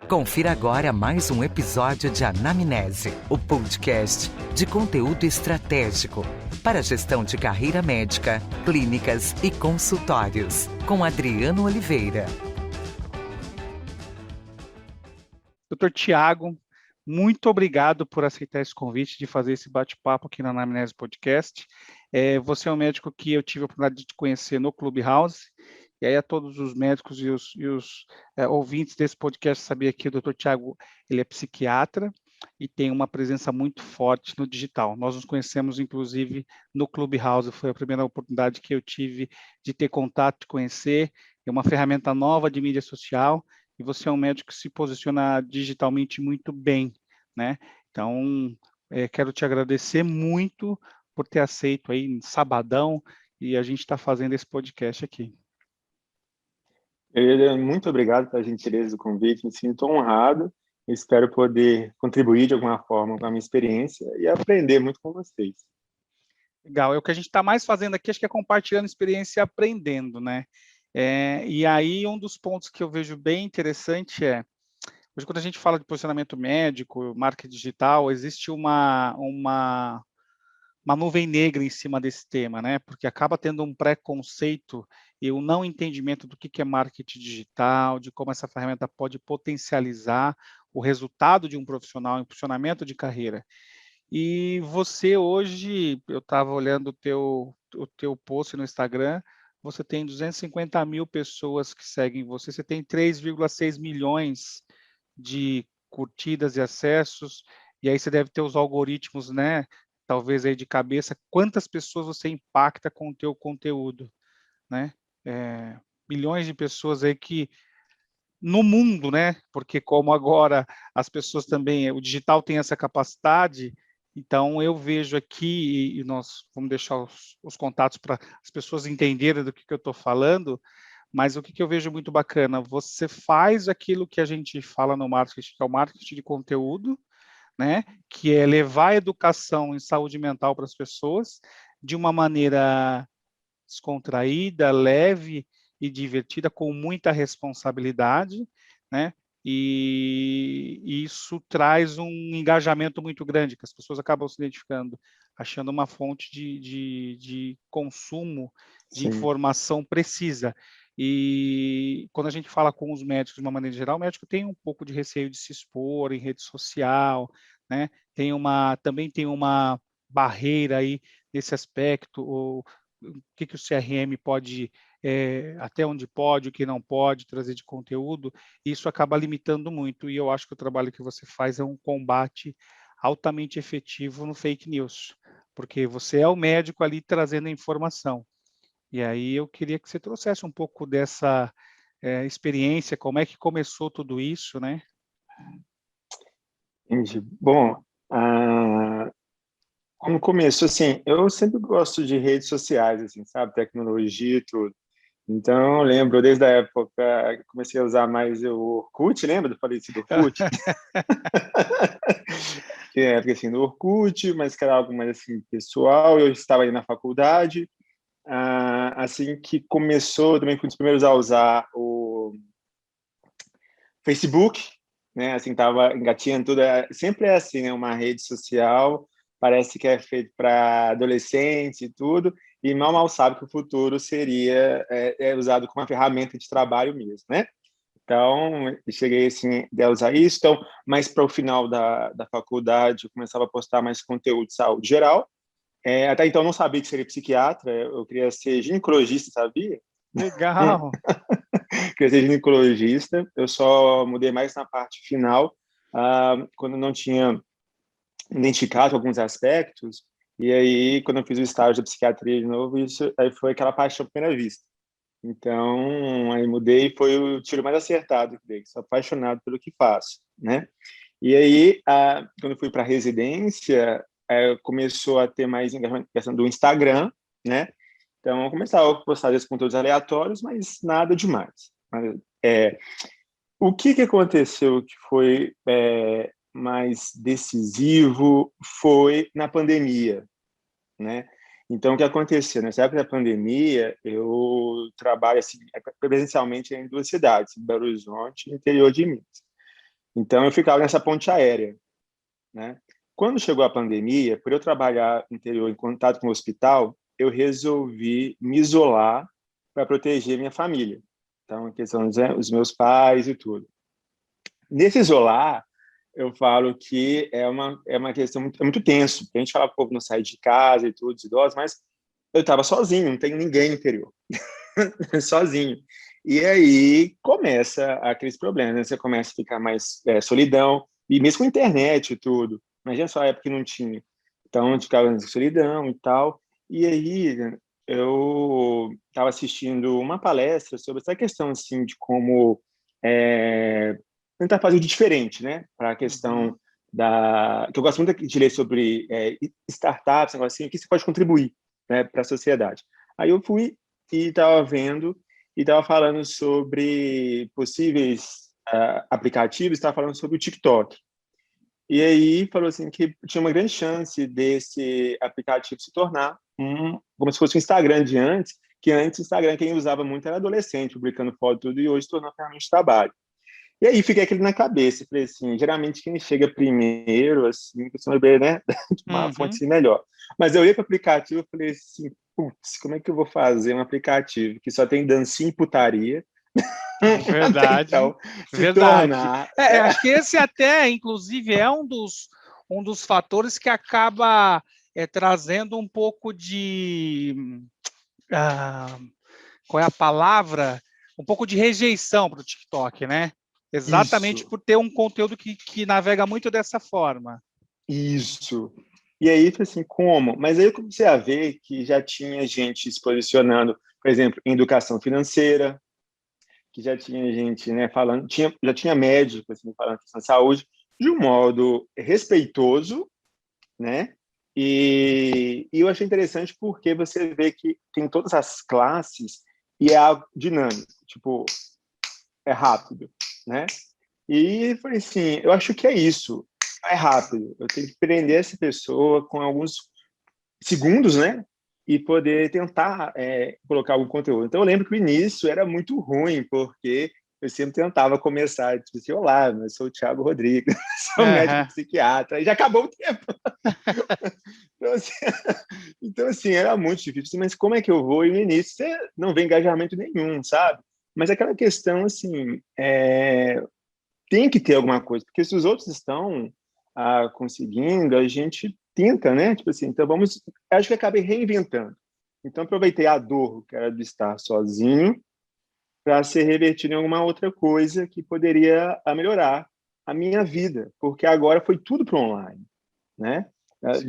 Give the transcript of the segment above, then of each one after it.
Confira agora mais um episódio de Anamnese, o podcast de conteúdo estratégico para a gestão de carreira médica, clínicas e consultórios, com Adriano Oliveira. Dr. Tiago, muito obrigado por aceitar esse convite de fazer esse bate-papo aqui na Anamnese Podcast. Você é um médico que eu tive a oportunidade de te conhecer no Clubhouse, e aí a todos os médicos e os ouvintes desse podcast saber que o Dr. Tiago, ele é psiquiatra e tem uma presença muito forte no digital. Nós nos conhecemos, inclusive, no Clubhouse, foi a primeira oportunidade que eu tive de ter contato, de conhecer, é uma ferramenta nova de mídia social, e você é um médico que se posiciona digitalmente muito bem, né? Então, quero te agradecer muito por ter aceito aí, sabadão, e a gente está fazendo esse podcast aqui. Muito obrigado pela gentileza do convite, me sinto honrado, espero poder contribuir de alguma forma com a minha experiência e aprender muito com vocês. Legal, o que a gente está mais fazendo aqui, acho que é compartilhando experiência e aprendendo, né? E aí, um dos pontos que eu vejo bem interessante hoje quando a gente fala de posicionamento médico, marketing digital, existe uma nuvem negra em cima desse tema, né? Porque acaba tendo um preconceito e um não entendimento do que é marketing digital, de como essa ferramenta pode potencializar o resultado de um profissional, o impulsionamento de carreira. E você hoje, eu estava olhando o teu post no Instagram, você tem 250 mil pessoas que seguem você, você tem 3,6 milhões de curtidas e acessos, e aí você deve ter os algoritmos, né? Talvez aí de cabeça, quantas pessoas você impacta com o teu conteúdo, né? Milhões de pessoas aí que no mundo, né? Porque como agora as pessoas também, o digital tem essa capacidade, então eu vejo aqui, e nós vamos deixar os contatos para as pessoas entenderem do que eu estou falando, mas o que eu vejo muito bacana, você faz aquilo que a gente fala no marketing, que é o marketing de conteúdo, né? Que é levar a educação em saúde mental para as pessoas de uma maneira descontraída, leve e divertida, com muita responsabilidade, né? E isso traz um engajamento muito grande, que as pessoas acabam se identificando, achando uma fonte de consumo de Sim. informação precisa. E quando a gente fala com os médicos de uma maneira geral, o médico tem um pouco de receio de se expor em rede social, né? Também tem uma barreira aí nesse aspecto, o que o CRM pode, até onde pode, o que não pode trazer de conteúdo, isso acaba limitando muito, e eu acho que o trabalho que você faz é um combate altamente efetivo no fake news, porque você é o médico ali trazendo a informação. E aí eu queria que você trouxesse um pouco dessa experiência, como é que começou tudo isso, né? Entendi. Bom, como começo, assim, eu sempre gosto de redes sociais, assim, sabe, tecnologia e tudo. Então, eu lembro desde a época que comecei a usar mais o Orkut, lembra do falecido Orkut? Que é época assim, do Orkut, mas que era algo mais assim, pessoal, eu estava aí na faculdade, assim que começou, também fui um dos primeiros a usar o Facebook, né, assim, estava engatinhando tudo, sempre é assim, né, uma rede social, parece que é feito para adolescentes e tudo, e mal sabe que o futuro seria usado como uma ferramenta de trabalho mesmo, né? Então, eu cheguei assim, a usar isso, então, mais para o final da faculdade, eu começava a postar mais conteúdo de saúde geral, até então eu não sabia que seria psiquiatra, eu queria ser ginecologista, sabia? Legal! Queria ser ginecologista, eu só mudei mais na parte final, quando eu não tinha identificado alguns aspectos, e aí, quando eu fiz o estágio de psiquiatria de novo, isso aí foi aquela paixão à primeira vista. Então, aí mudei e foi o tiro mais acertado que dei, sou apaixonado pelo que faço, né? E aí, quando eu fui para a residência, começou a ter mais engajamento na questão do Instagram, né? Então, eu começava a postar esses conteúdos aleatórios, mas nada demais. O que aconteceu que foi mais decisivo foi na pandemia, né? Então, o que aconteceu? Nessa época da pandemia, eu trabalho assim, presencialmente em duas cidades, Belo Horizonte e interior de Minas. Então, eu ficava nessa ponte aérea, né? Quando chegou a pandemia, por eu trabalhar no interior em contato com o hospital, eu resolvi me isolar para proteger minha família. Então, a questão os meus pais e tudo. Nesse isolar, eu falo que é uma questão muito tenso. A gente fala que o povo não sai de casa e tudo, os idosos, mas eu estava sozinho, não tem ninguém no interior. Sozinho. E aí começa aqueles problemas, né? Você começa a ficar mais solidão, e mesmo com internet e tudo. Imagina só a época que não tinha. Então, eu ficava em solidão e tal. E aí, eu estava assistindo uma palestra sobre essa questão, assim, de como tentar fazer de diferente, né? Para a questão que eu gosto muito de ler sobre startups, negócio assim, que você pode contribuir, né, para a sociedade. Aí eu fui e estava vendo e estava falando sobre possíveis aplicativos, estava falando sobre o TikTok. E aí falou assim que tinha uma grande chance desse aplicativo se tornar como se fosse um Instagram de antes, que antes o Instagram quem usava muito era adolescente, publicando foto e tudo, e hoje se tornou ferramenta de trabalho. E aí fiquei aquele na cabeça, falei assim, geralmente quem chega primeiro, assim, costuma ver, né, uma fonte assim, melhor. Mas eu ia para o aplicativo e falei assim, putz, como é que eu vou fazer um aplicativo que só tem dancinha e putaria? Verdade, então, se verdade. tornar... Acho que esse até, inclusive, é um dos fatores que acaba trazendo um pouco de... qual é a palavra? Um pouco de rejeição para o TikTok, né? Exatamente Isso. por ter um conteúdo que navega muito dessa forma. Isso. E aí, assim, como? Mas aí eu comecei a ver que já tinha gente se posicionando, por exemplo, em educação financeira, que já tinha gente, né, falando, já tinha médico, assim, falando questão de saúde, de um modo respeitoso, né? E eu achei interessante porque você vê que tem todas as classes e é algo dinâmico, tipo, é rápido, né? E falei assim, eu acho que é isso, é rápido. Eu tenho que prender essa pessoa com alguns segundos, né? E poder tentar colocar algum conteúdo. Então, eu lembro que o início era muito ruim, porque eu sempre tentava começar, tipo assim, olá, eu sou o Thiago Rodrigues, sou médico psiquiatra, e já acabou o tempo. Então, assim, era muito difícil, mas como é que eu vou? E no início você não vê engajamento nenhum, sabe? Mas aquela questão, assim, tem que ter alguma coisa, porque se os outros estão conseguindo, a gente tenta, né? Tipo assim, então acho que acabei reinventando. Então aproveitei a dor, que era de estar sozinho, para ser revertido em alguma outra coisa que poderia melhorar a minha vida, porque agora foi tudo para online, né?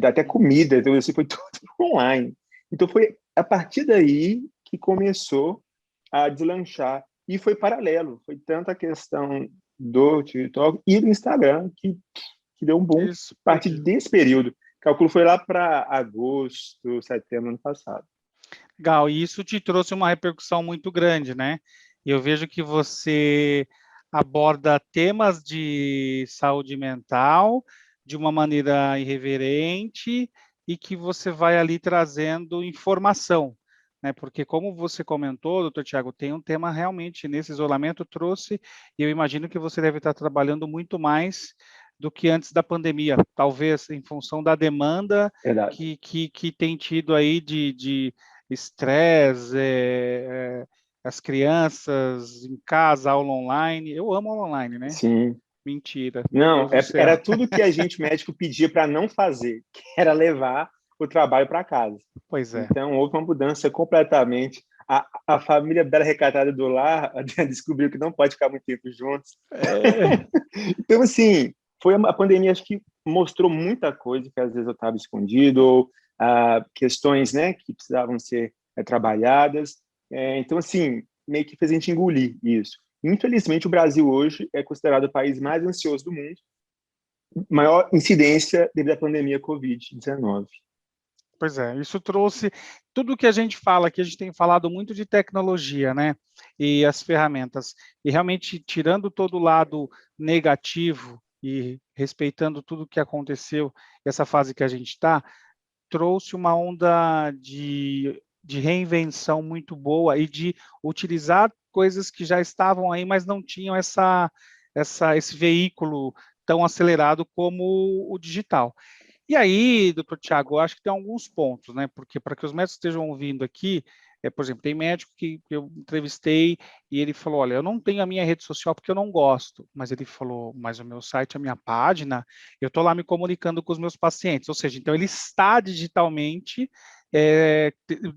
Até comida, então assim, foi tudo para online. Então foi a partir daí que começou a deslanchar e foi paralelo, foi tanta questão do TikTok e do Instagram que deu um boom Isso. a partir desse período. O cálculo foi lá para agosto, setembro do ano passado. Legal, e isso te trouxe uma repercussão muito grande, né? E eu vejo que você aborda temas de saúde mental de uma maneira irreverente e que você vai ali trazendo informação, né? Porque como você comentou, doutor Tiago, tem um tema realmente nesse isolamento trouxe, e eu imagino que você deve estar trabalhando muito mais do que antes da pandemia, talvez em função da demanda Verdade. que tem tido aí de estresse, as crianças em casa, aula online. Eu amo aula online, né? Sim. Mentira, meu Não, Deus do céu. era tudo que a gente médico pedia para não fazer, que era levar o trabalho para casa. Pois é. Então, houve uma mudança completamente. A família bela recatada do lar descobriu que não pode ficar muito tempo juntos. Então, assim, a pandemia, acho que mostrou muita coisa que às vezes eu estava escondido, ou questões, né, que precisavam ser trabalhadas. Então, assim, meio que fez a gente engolir isso. Infelizmente, o Brasil hoje é considerado o país mais ansioso do mundo, maior incidência devido à pandemia Covid-19. Pois é, isso trouxe tudo que a gente fala aqui, a gente tem falado muito de tecnologia, né? E as ferramentas. E realmente, tirando todo o lado negativo e respeitando tudo que aconteceu, essa fase que a gente está, trouxe uma onda de reinvenção muito boa e de utilizar coisas que já estavam aí, mas não tinham esse veículo tão acelerado como o digital. E aí, doutor Tiago, eu acho que tem alguns pontos, né? Porque para que os médicos estejam ouvindo aqui, por exemplo, tem médico que eu entrevistei e ele falou, olha, eu não tenho a minha rede social porque eu não gosto, mas ele falou, mas o meu site, a minha página, eu estou lá me comunicando com os meus pacientes, ou seja, então ele está digitalmente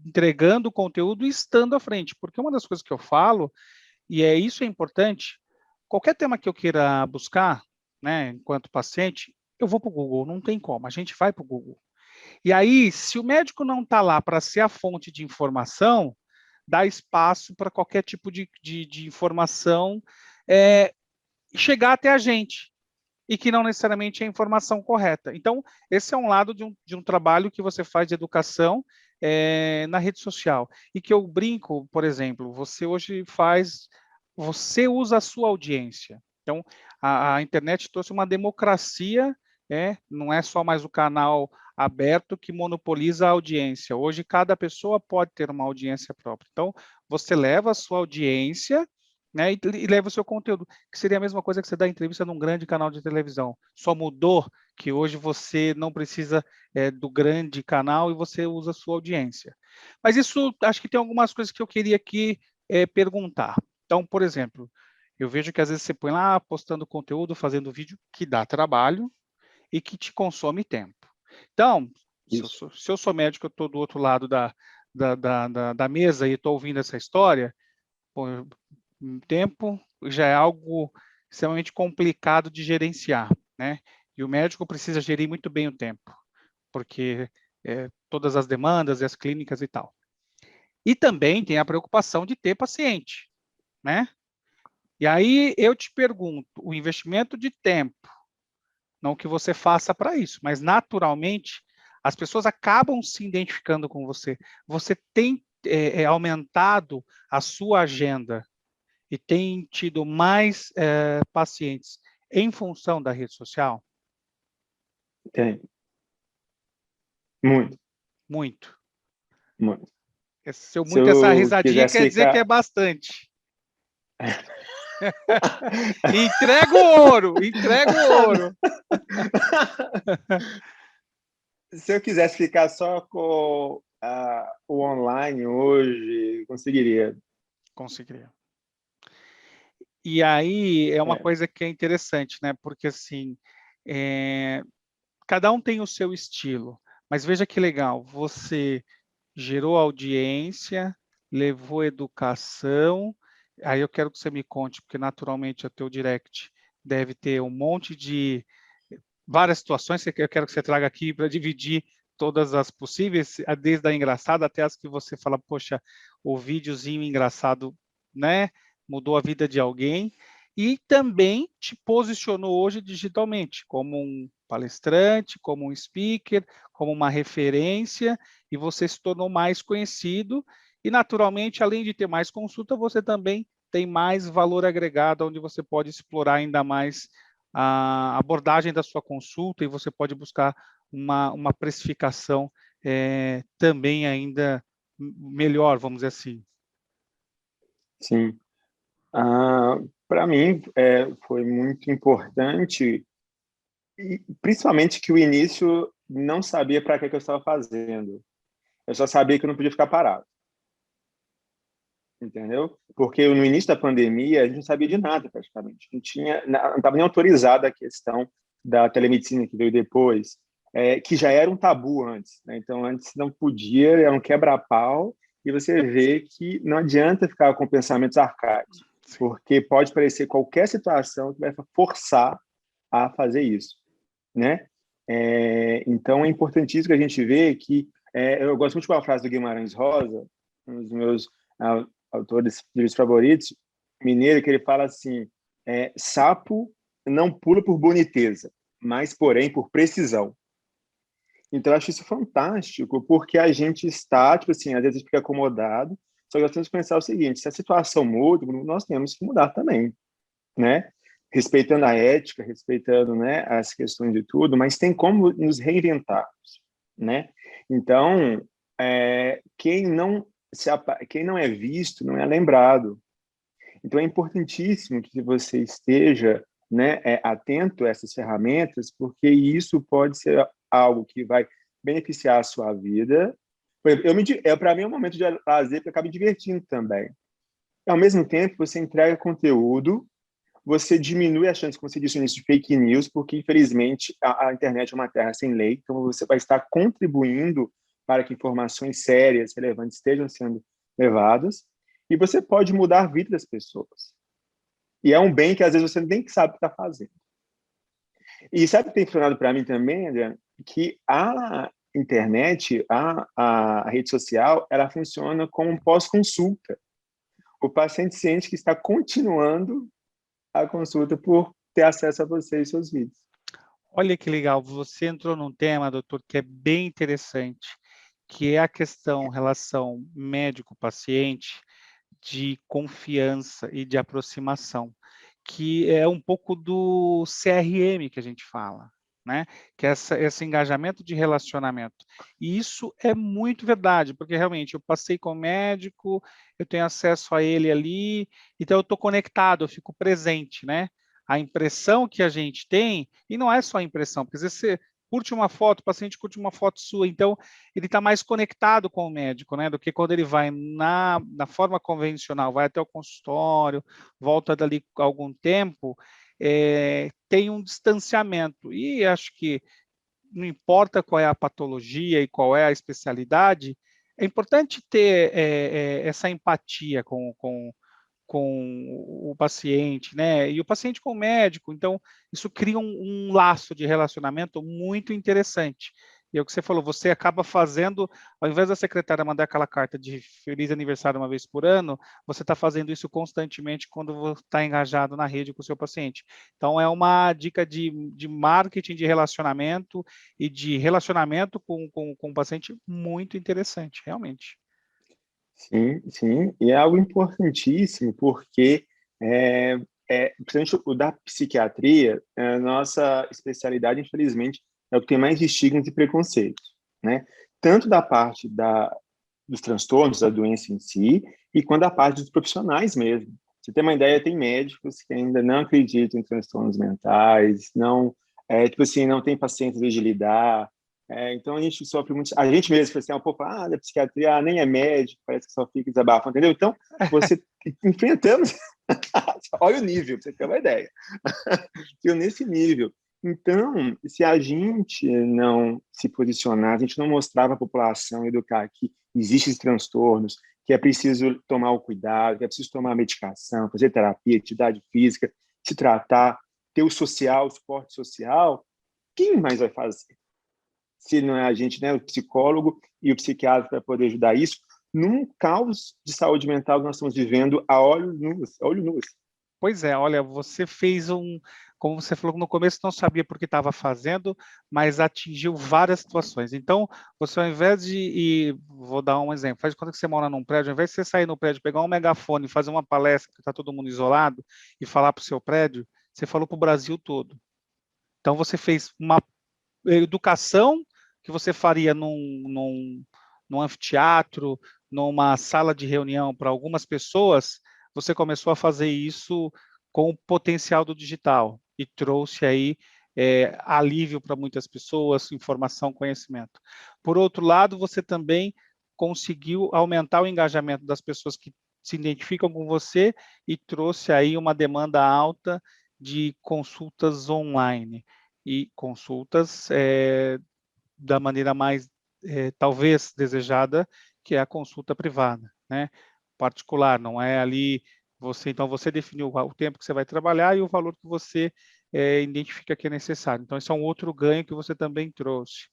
entregando o conteúdo e estando à frente, porque uma das coisas que eu falo, e isso é importante, qualquer tema que eu queira buscar, né, enquanto paciente, eu vou para o Google, não tem como, a gente vai para o Google. E aí, se o médico não está lá para ser a fonte de informação, dá espaço para qualquer tipo de informação chegar até a gente, e que não necessariamente é a informação correta. Então, esse é um lado de um trabalho que você faz de educação na rede social. E que eu brinco, por exemplo, você hoje você usa a sua audiência. Então, a internet trouxe uma democracia, não é só mais o canal aberto que monopoliza a audiência. Hoje, cada pessoa pode ter uma audiência própria. Então, você leva a sua audiência, né, e leva o seu conteúdo, que seria a mesma coisa que você dá entrevista num grande canal de televisão. Só mudou que hoje você não precisa do grande canal e você usa a sua audiência. Mas isso, acho que tem algumas coisas que eu queria aqui perguntar. Então, por exemplo, eu vejo que às vezes você põe lá postando conteúdo, fazendo vídeo que dá trabalho e que te consome tempo. Então, se eu sou médico, eu estou do outro lado da mesa e estou ouvindo essa história, pô, tempo já é algo extremamente complicado de gerenciar, né? E o médico precisa gerir muito bem o tempo, porque todas as demandas e as clínicas e tal. E também tem a preocupação de ter paciente, né? E aí eu te pergunto, o investimento de tempo, não que você faça para isso, mas naturalmente as pessoas acabam se identificando com você. Você tem aumentado a sua agenda e tem tido mais pacientes em função da rede social? Tem. Muito. Muito. Muito. Se Se muito essa eu risadinha quisesse quer dizer que é ficar... bastante. Entrega o ouro, entrega o ouro. Se eu quisesse ficar só com o online hoje, conseguiria. Conseguiria. E aí é uma É, coisa que é interessante, né? Porque assim, cada um tem o seu estilo, mas veja que legal, você gerou audiência, levou educação, aí eu quero que você me conte, porque naturalmente o teu direct deve ter um monte de várias situações que eu quero que você traga aqui para dividir todas as possíveis, desde a engraçada até as que você fala, poxa, o videozinho engraçado, né, mudou a vida de alguém, e também te posicionou hoje digitalmente, como um palestrante, como um speaker, como uma referência, e você se tornou mais conhecido, e naturalmente, além de ter mais consulta, você também tem mais valor agregado, onde você pode explorar ainda mais a abordagem da sua consulta e você pode buscar uma precificação também ainda melhor, vamos dizer assim. sim. Para mim, foi muito importante, e principalmente que o início não sabia para que eu estava fazendo. Eu só sabia que eu não podia ficar parado. Entendeu? Porque no início da pandemia, a gente não sabia de nada, praticamente. Não estava nem autorizada a questão da telemedicina que veio depois, que já era um tabu antes, né? Então, antes não podia, era um quebra-pau, e você vê que não adianta ficar com pensamentos arcaicos, porque pode parecer qualquer situação que vai forçar a fazer isso, né? Então, é importantíssimo que a gente vê que... eu gosto muito de uma frase do Guimarães Rosa, um dos meus autores de livros favoritos, mineiro, que ele fala assim, sapo não pula por boniteza, mas, porém, por precisão. Então, eu acho isso fantástico, porque a gente está, tipo assim, às vezes a gente fica acomodado, só que nós temos que pensar o seguinte, se a situação muda, nós temos que mudar também, né? Respeitando a ética, respeitando, né, as questões de tudo, mas tem como nos reinventarmos, né? Então, quem não é visto não é lembrado. Então, é importantíssimo que você esteja, né, atento a essas ferramentas, porque isso pode ser algo que vai beneficiar a sua vida. Para mim, é um momento de lazer que eu acabo me divertindo também. Ao mesmo tempo, você entrega conteúdo, você diminui a chance, como você disse no início, de fake news, porque, infelizmente, a internet é uma terra sem lei, então você vai estar contribuindo para que informações sérias, relevantes, estejam sendo levadas, e você pode mudar a vida das pessoas. E é um bem que, às vezes, você nem sabe o que está fazendo. E sabe o que tem funcionado para mim também, André? Que a internet, a rede social, ela funciona como um pós-consulta. O paciente sente que está continuando a consulta por ter acesso a você e seus vídeos. Olha que legal, você entrou num tema, doutor, que é bem interessante, que é a relação médico-paciente, de confiança e de aproximação, que é um pouco do CRM que a gente fala, né? Que é esse engajamento de relacionamento. E isso é muito verdade, porque realmente eu passei com o médico, eu tenho acesso a ele ali, então eu estou conectado, eu fico presente, né? A impressão que a gente tem, e não é só a impressão, porque às vezes você curte uma foto, o paciente curte uma foto sua, então ele está mais conectado com o médico, né, do que quando ele vai na forma convencional, vai até o consultório, volta dali algum tempo, tem um distanciamento. E acho que não importa qual é a patologia e qual é a especialidade, é importante ter essa empatia com o paciente, né? E o paciente com o médico. Então, isso cria um laço de relacionamento muito interessante. E é o que você falou, você acaba fazendo, ao invés da secretária mandar aquela carta de feliz aniversário uma vez por ano, você está fazendo isso constantemente quando você está engajado na rede com o seu paciente. Então, é uma dica de marketing de relacionamento e de relacionamento com o paciente muito interessante, realmente. Sim, sim, e é algo importantíssimo, porque, principalmente o da psiquiatria, a nossa especialidade, infelizmente, é o que tem mais estigmas e preconceitos, né? Tanto da parte dos transtornos, da doença em si, e quanto da parte dos profissionais mesmo. Você tem uma ideia, tem médicos que ainda não acreditam em transtornos mentais, não, tipo assim, não tem pacientes de lidar. Então a gente sofre muito. A gente mesmo, assim, um pouco, da psiquiatria, nem é médico, parece que só fica desabafando, entendeu? Então, você enfrentando. Olha o nível, pra você ter uma ideia. Eu nesse nível. Então, se a gente não se posicionar, a gente não mostrar para a população, educar que existem esses transtornos, que é preciso tomar o cuidado, que é preciso tomar a medicação, fazer terapia, atividade física, se tratar, ter o social, o suporte social, quem mais vai fazer? Se não é a gente, né, o psicólogo e o psiquiatra para poder ajudar isso, num caos de saúde mental que nós estamos vivendo a olhos nus, a olho nus. Pois é, olha, você fez como você falou no começo, não sabia por que estava fazendo, mas atingiu várias situações. Então, você ao invés vou dar um exemplo, faz quando você mora num prédio, ao invés de você sair no prédio, pegar um megafone, fazer uma palestra que está todo mundo isolado e falar para o seu prédio, você falou para o Brasil todo. Então, você fez uma educação que você faria num anfiteatro, numa sala de reunião para algumas pessoas, você começou a fazer isso com o potencial do digital e trouxe aí alívio para muitas pessoas, informação, conhecimento. Por outro lado, você também conseguiu aumentar o engajamento das pessoas que se identificam com você e trouxe aí uma demanda alta de consultas online e consultas da maneira mais, talvez, desejada, que é a consulta privada, né? Particular, não é ali, então você definiu o tempo que você vai trabalhar e o valor que você identifica que é necessário. Então, esse é um outro ganho que você também trouxe.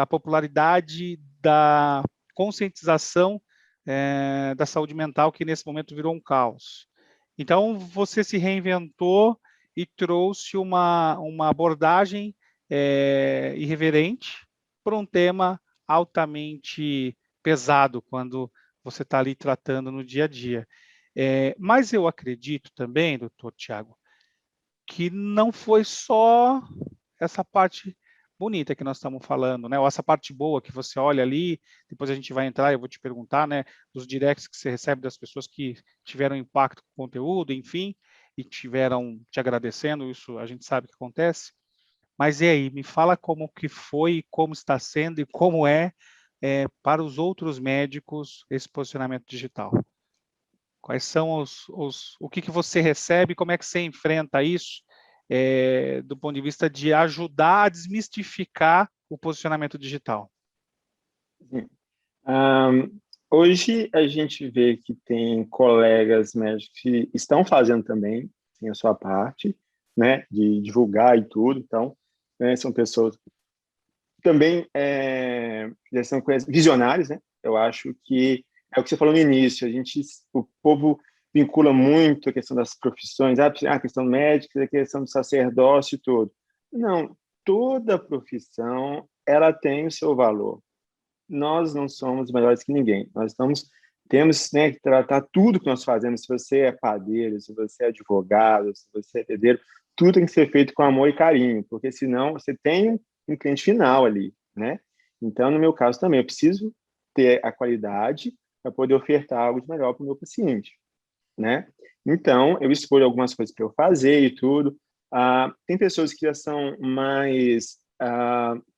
A popularidade da conscientização da saúde mental, que nesse momento virou um caos. Então, você se reinventou e trouxe uma abordagem irreverente para um tema altamente pesado quando você está ali tratando no dia a dia. Mas eu acredito também, doutor Tiago, que não foi só essa parte bonita que nós estamos falando, né? Ou essa parte boa que você olha ali, depois a gente vai entrar, eu vou te perguntar, né? Dos directs que você recebe das pessoas que tiveram impacto com o conteúdo, enfim, e tiveram te agradecendo, isso a gente sabe que acontece. Mas e aí, me fala como que foi, como está sendo e como para os outros médicos esse posicionamento digital. Quais são o que você recebe, como é que você enfrenta isso, do ponto de vista de ajudar a desmistificar o posicionamento digital? Hoje a gente vê que tem colegas médicos que estão fazendo também, tem a sua parte, né, de divulgar e tudo, então, né, são pessoas também já são visionários, né? Eu acho que é o que você falou no início, o povo vincula muito a questão das profissões, a questão médica, a questão do sacerdócio e tudo. Não, toda profissão ela tem o seu valor. Nós não somos melhores que ninguém. Temos, né, que tratar tudo que nós fazemos. Se você é padeiro, se você é advogado, se você é pedreiro, tudo tem que ser feito com amor e carinho, porque senão você tem um cliente final ali, né? Então, no meu caso também, eu preciso ter a qualidade para poder ofertar algo de melhor para o meu paciente, né? Então, eu escolho algumas coisas para eu fazer e tudo. Tem pessoas que já são mais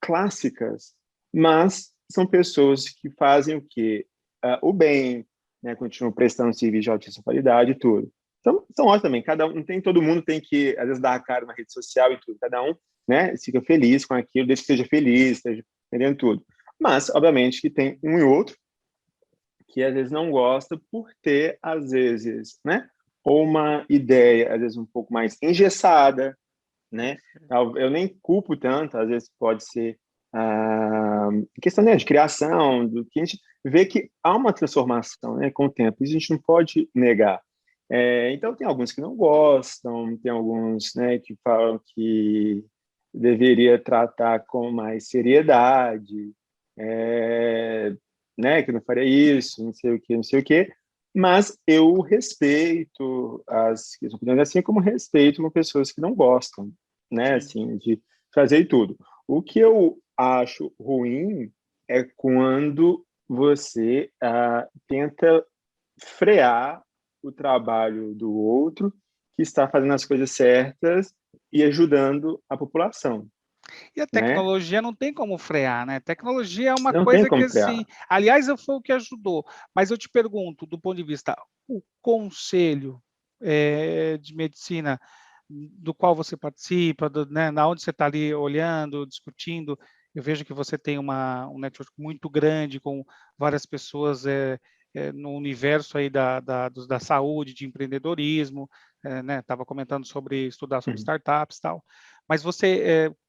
clássicas, mas são pessoas que fazem o quê? O bem, né? Continuam prestando serviço de altíssima qualidade e tudo. Então, são ótimos também. Não tem todo mundo tem que, às vezes, dar a cara na rede social e tudo. Cada um, né, fica feliz com aquilo, desde que seja feliz, esteja entendendo tudo. Mas, obviamente, que tem um e outro que, às vezes, não gosta por ter, às vezes, né, ou uma ideia, às vezes, um pouco mais engessada, né? Eu nem culpo tanto, às vezes pode ser questão, né, de criação, do que a gente vê que há uma transformação, né, com o tempo, isso a gente não pode negar. Então, tem alguns que não gostam, tem alguns, né, que falam que deveria tratar com mais seriedade, né, que não faria isso, não sei o que, não sei o que, mas eu respeito as opiniões, assim como respeito com pessoas que não gostam, né, assim, de fazer tudo. O que eu acho ruim é quando você tenta frear o trabalho do outro que está fazendo as coisas certas e ajudando a população, E a né? tecnologia não tem como frear, né? Tecnologia é uma Não tem coisa que, como assim, frear. aliás, foi o que ajudou. Mas eu te pergunto, do ponto de vista, o conselho de medicina do qual você participa, né, na onde você está ali olhando, discutindo, eu vejo que você tem um network muito grande com várias pessoas no universo aí da saúde, de empreendedorismo, né? Estava comentando sobre estudar sobre Uhum. startups e tal. Mas o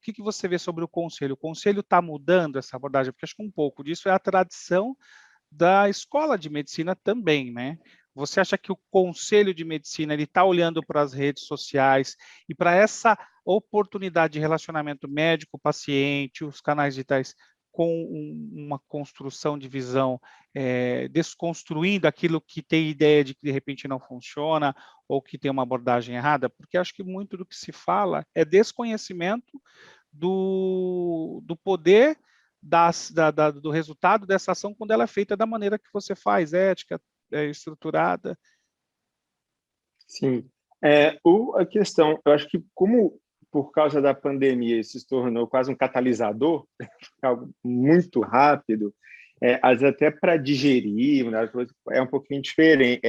que você vê sobre o conselho? O conselho está mudando essa abordagem? Porque acho que um pouco disso é a tradição da escola de medicina também, né? Você acha que o conselho de medicina ele está olhando para as redes sociais e para essa oportunidade de relacionamento médico-paciente, os canais digitais, com uma construção de visão, desconstruindo aquilo que tem ideia de que de repente não funciona ou que tem uma abordagem errada? Porque acho que muito do que se fala é desconhecimento do poder do resultado dessa ação quando ela é feita da maneira que você faz, ética, estruturada. Sim. A questão, eu acho que como por causa da pandemia isso se tornou quase um catalisador, algo muito rápido, às vezes até para digerir, né, é um pouquinho diferente,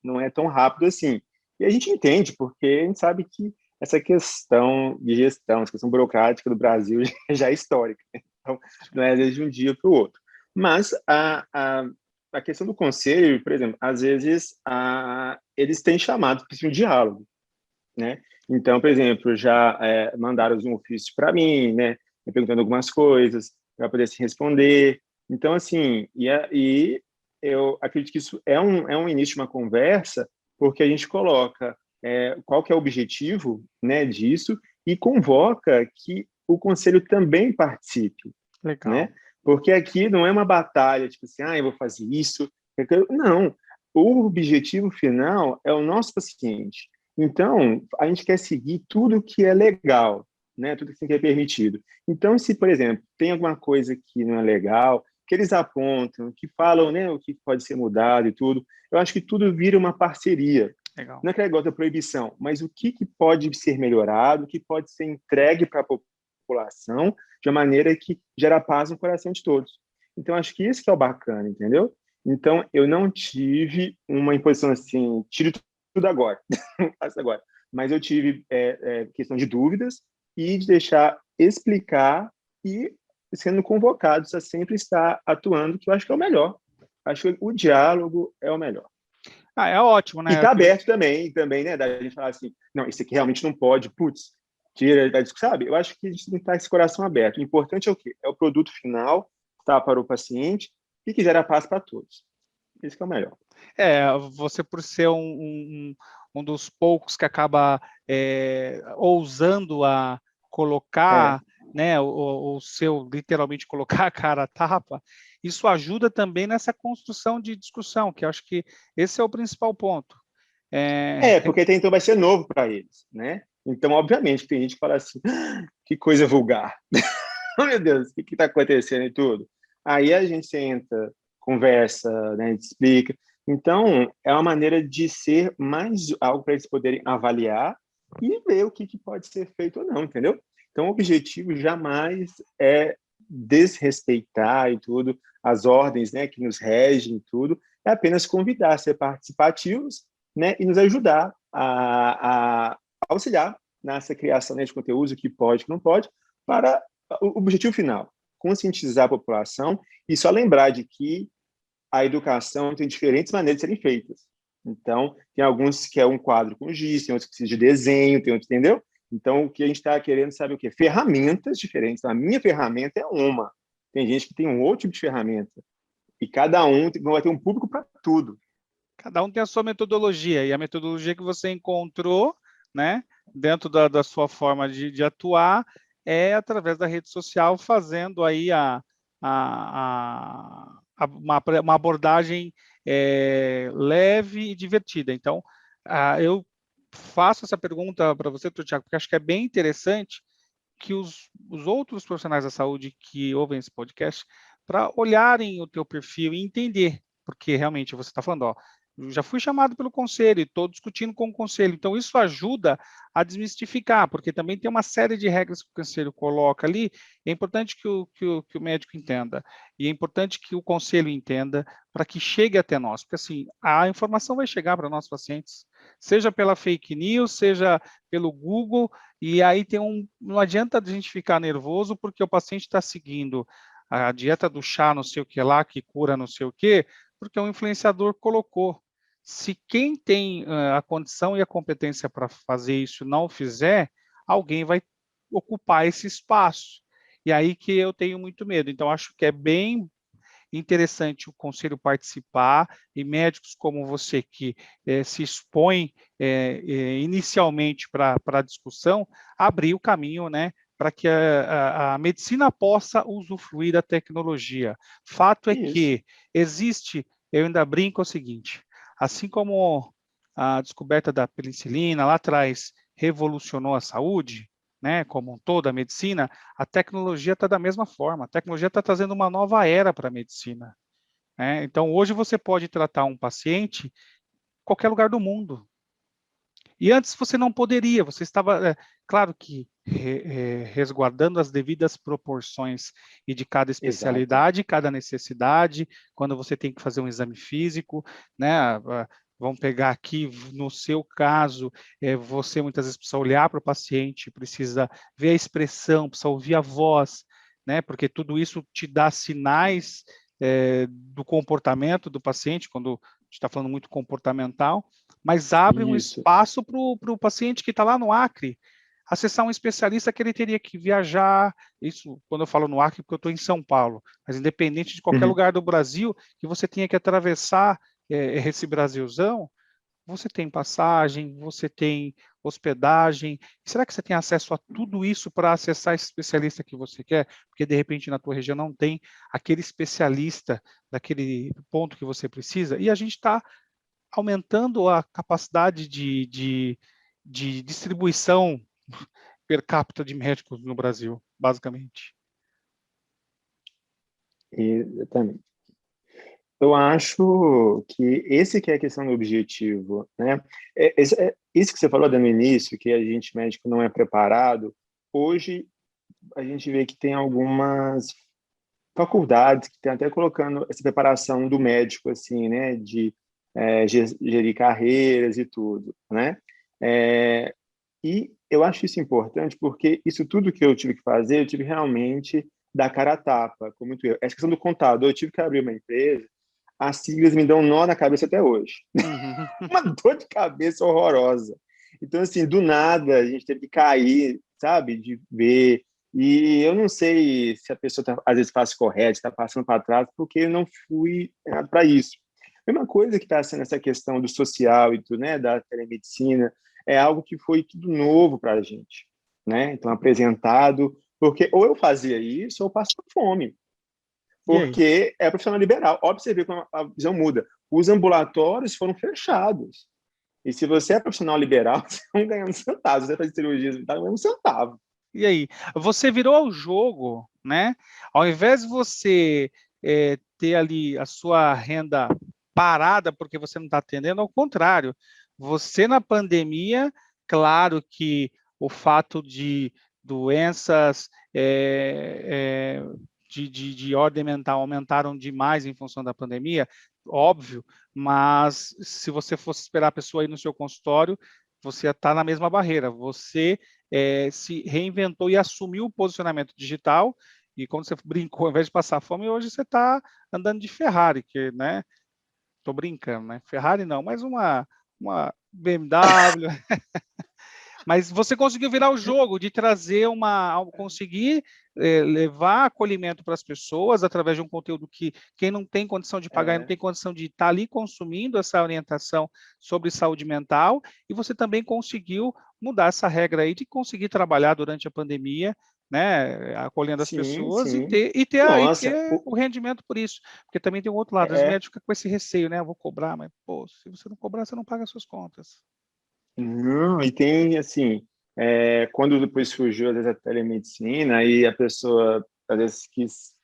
não é tão rápido assim. E a gente entende, porque a gente sabe que essa questão de gestão, essa questão burocrática do Brasil já é histórica. Então, não é desde um dia para o outro. Mas a questão do conselho, por exemplo, às vezes eles têm chamado para um diálogo, né? Então, por exemplo, já mandaram um ofício para mim, né? Me perguntando algumas coisas para poder se responder. Então, assim, e eu acredito que isso é um início de uma conversa, porque a gente coloca qual que é o objetivo, né, disso e convoca que o conselho também participe, Legal. né? Porque aqui não é uma batalha, tipo assim, eu vou fazer isso. Não, o objetivo final é o nosso paciente. Então, a gente quer seguir tudo que é legal, né? Tudo assim que é permitido. Então, se, por exemplo, tem alguma coisa que não é legal, que eles apontam, que falam, né, o que pode ser mudado e tudo, eu acho que tudo vira uma parceria. Legal. Não é aquele negócio da proibição, mas o que pode ser melhorado, o que pode ser entregue para a população de uma maneira que gera paz no coração de todos. Então, acho que isso que é o bacana, entendeu? Então, eu não tive uma imposição assim, tire tudo agora, faça agora. Mas eu tive questão de dúvidas e de deixar explicar e sendo convocados a sempre estar atuando, que eu acho que é o melhor. Acho que o diálogo é o melhor. É ótimo, E né? está aberto também, né? Da gente falar assim, não, isso aqui realmente não pode, putz, tira, sabe? Eu acho que a gente tem que estar esse coração aberto. O importante é o quê? É o produto final, tá, para o paciente e que gera paz para todos. Isso que é o melhor. Você por ser um dos poucos que acaba ousando a colocar, né, o seu, literalmente, colocar a cara a tapa, isso ajuda também nessa construção de discussão, que eu acho que esse é o principal ponto. Porque até então vai ser novo para eles, né? Então, obviamente, tem gente que fala assim, que coisa vulgar. Oh, meu Deus, o que está acontecendo e tudo? Aí a gente senta, conversa, né, a gente explica. Então, é uma maneira de ser mais algo para eles poderem avaliar e ver o que pode ser feito ou não, entendeu? Então, o objetivo jamais é desrespeitar e tudo, as ordens, né, que nos regem e tudo, é apenas convidar, ser participativos, né, e nos ajudar a auxiliar nessa criação, né, de conteúdo, o que pode, o que não pode, para o objetivo final, conscientizar a população e só lembrar de que a educação tem diferentes maneiras de serem feitas. Então, tem alguns que é um quadro com giz, tem outros que precisam de desenho, tem outros, entendeu? Então, o que a gente está querendo, sabe o quê? Ferramentas diferentes. Então, a minha ferramenta é uma. Tem gente que tem um outro tipo de ferramenta. E cada um vai ter um público para tudo. Cada um tem a sua metodologia, e a metodologia que você encontrou, né, dentro da sua forma de atuar, é através da rede social, fazendo aí uma abordagem leve e divertida. Então, eu faço essa pergunta para você, Tiago, porque acho que é bem interessante que os outros profissionais da saúde que ouvem esse podcast, para olharem o teu perfil e entender, porque realmente você está falando, ó, eu já fui chamado pelo conselho e estou discutindo com o conselho, então isso ajuda a desmistificar, porque também tem uma série de regras que o conselho coloca ali, é importante que o médico entenda, e é importante que o conselho entenda, para que chegue até nós, porque assim, a informação vai chegar para nossos pacientes, seja pela fake news, seja pelo Google, e aí não adianta a gente ficar nervoso, porque o paciente está seguindo a dieta do chá, não sei o que lá, que cura não sei o que, porque o influenciador colocou. Se quem tem a condição e a competência para fazer isso não fizer, alguém vai ocupar esse espaço. E aí que eu tenho muito medo. Então, acho que é bem interessante o conselho participar e médicos como você que se expõe inicialmente para a discussão, abrir o caminho, né, para que a medicina possa usufruir da tecnologia. Fato é que existe, eu ainda brinco o seguinte, assim como a descoberta da penicilina lá atrás revolucionou a saúde, né, como um todo, a medicina, a tecnologia está da mesma forma. A tecnologia está trazendo uma nova era para a medicina, né? Então, hoje você pode tratar um paciente em qualquer lugar do mundo. E antes você não poderia, você estava, claro que resguardando as devidas proporções e de cada especialidade, cada necessidade, quando você tem que fazer um exame físico, né? Vamos pegar aqui, no seu caso, você muitas vezes precisa olhar para o paciente, precisa ver a expressão, precisa ouvir a voz, né? Porque tudo isso te dá sinais do comportamento do paciente, quando a gente está falando muito comportamental, mas abre um espaço para o paciente que está lá no Acre, acessar um especialista que ele teria que viajar, isso quando eu falo no Acre, porque eu estou em São Paulo, mas independente de qualquer lugar do Brasil, que você tenha que atravessar esse Brasilzão, você tem passagem, você tem hospedagem, será que você tem acesso a tudo isso para acessar esse especialista que você quer? Porque de repente na tua região não tem aquele especialista daquele ponto que você precisa, e a gente está aumentando a capacidade de distribuição per capita de médicos no Brasil, basicamente. Exatamente. Eu acho que esse que é a questão do objetivo, né? Isso que você falou no início, que a gente médico não é preparado, hoje a gente vê que tem algumas faculdades que estão até colocando essa preparação do médico, assim, né? De gerir carreiras e tudo, né? É, e eu acho isso importante porque isso tudo que eu tive que fazer, eu tive realmente dar cara a tapa, com muito erro. Essa questão do contador, eu tive que abrir uma empresa, as siglas me dão um nó na cabeça até hoje. Uhum. Uma dor de cabeça horrorosa. Então, assim, do nada, a gente teve que cair, sabe, de ver. E eu não sei se a pessoa tá, às vezes faz correto, está passando para trás, porque eu não fui para isso. Mesma coisa que está sendo essa questão do social e tudo, né, da telemedicina, é algo que foi tudo novo para a gente, né? Então, apresentado, porque ou eu fazia isso ou eu passava fome, E aí? porque é profissional liberal. Óbvio, você vê como a visão muda. Os ambulatórios foram fechados. E se você é profissional liberal, você não ganha um centavo. Se você faz cirurgia, você não ganha um centavo. E aí? Você virou o jogo, né? Ao invés de você ter ali a sua renda parada porque você não está atendendo, ao contrário, você na pandemia, claro que o fato de doenças de ordem mental aumentaram demais em função da pandemia, óbvio, mas se você fosse esperar a pessoa ir no seu consultório, você está na mesma barreira. Você se reinventou e assumiu o posicionamento digital, e quando você brincou, ao invés de passar fome, hoje você está andando de Ferrari, que, né? Estou brincando, né? Ferrari não, mas uma BMW. Mas você conseguiu virar o jogo de trazer conseguir levar acolhimento para as pessoas através de um conteúdo que quem não tem condição de pagar e não tem condição de estar ali consumindo essa orientação sobre saúde mental, e você também conseguiu mudar essa regra aí de conseguir trabalhar durante a pandemia, né, acolhendo as Sim, pessoas sim. e Nossa, ter o rendimento por isso. Porque também tem o outro lado, os é, médicos ficam com esse receio, né? Eu vou cobrar, mas, pô, se você não cobrar, você não paga as suas contas. não, e tem, assim, quando depois surgiu, às vezes, a telemedicina, aí a pessoa, às vezes, quis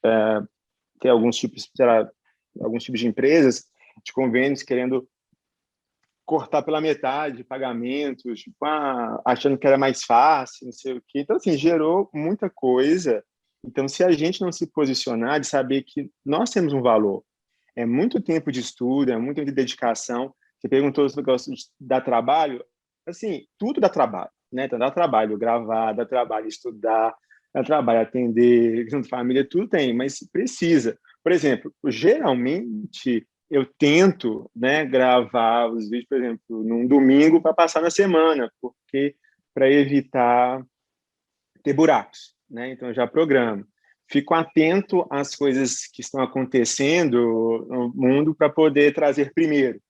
ter alguns tipos, sei lá, alguns tipos de empresas, de convênios, querendo cortar pela metade pagamentos, tipo, achando que era mais fácil, não sei o quê. Então, assim, gerou muita coisa. Então, se a gente não se posicionar, de saber que nós temos um valor, é muito tempo de estudo, é muito tempo de dedicação. Você perguntou se eu gosto de dar trabalho. Assim, tudo dá trabalho, né? Então, dá trabalho gravar, dá trabalho estudar, dá trabalho atender, junto família, tudo tem, mas precisa. Por exemplo, geralmente eu tento, né, gravar os vídeos, por exemplo, num domingo para passar na semana, porque para evitar ter buracos, né? Então eu já programo. Fico atento às coisas que estão acontecendo no mundo para poder trazer primeiro,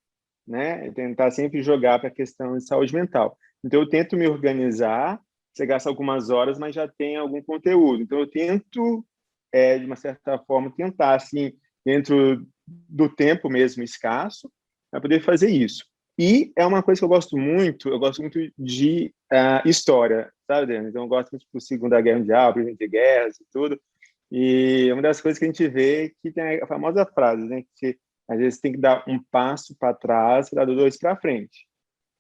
né? Tentar sempre jogar para a questão de saúde mental. Então eu tento me organizar, você gasta algumas horas, mas já tem algum conteúdo. Então eu tento, de uma certa forma, tentar assim dentro do tempo mesmo escasso, para poder fazer isso. E é uma coisa que eu gosto muito de história, sabe, Adriano? Então eu gosto muito da Segunda Guerra Mundial, Primeira de Guerras e tudo. E uma das coisas que a gente vê é que tem a famosa frase, né, que você, às vezes tem que dar um passo para trás para dar dois para frente.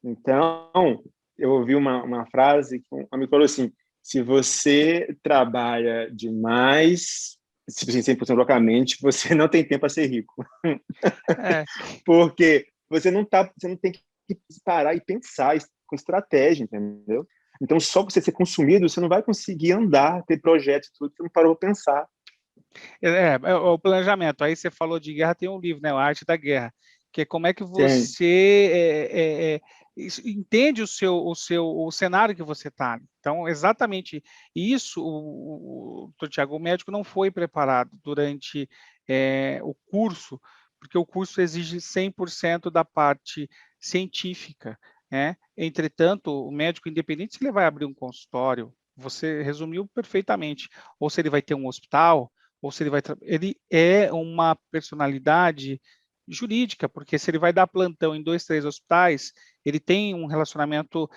Então, eu ouvi uma frase que um amigo falou assim: se você trabalha demais, se você 100% localmente, você não tem tempo para ser rico. É, Porque você não tem que parar e pensar com estratégia, entendeu? Então, só você ser consumido, você não vai conseguir andar, ter projetos, tudo, você não parou para pensar. é o planejamento. Aí você falou de guerra, tem um livro, né? A Arte da Guerra, que é como é que Tem. você entende o cenário que você está. Então, exatamente isso, Dr. Tiago, o médico não foi preparado durante o curso, porque o curso exige 100% da parte científica, né? Entretanto, o médico, independente se ele vai abrir um consultório, você resumiu perfeitamente, ou se ele vai ter um hospital, ou se ele vai. Ele é uma personalidade jurídica, porque se ele vai dar plantão em 2, 3 hospitais, ele tem um relacionamento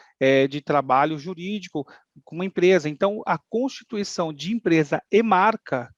de trabalho jurídico com uma empresa. Então, a constituição de empresa e marca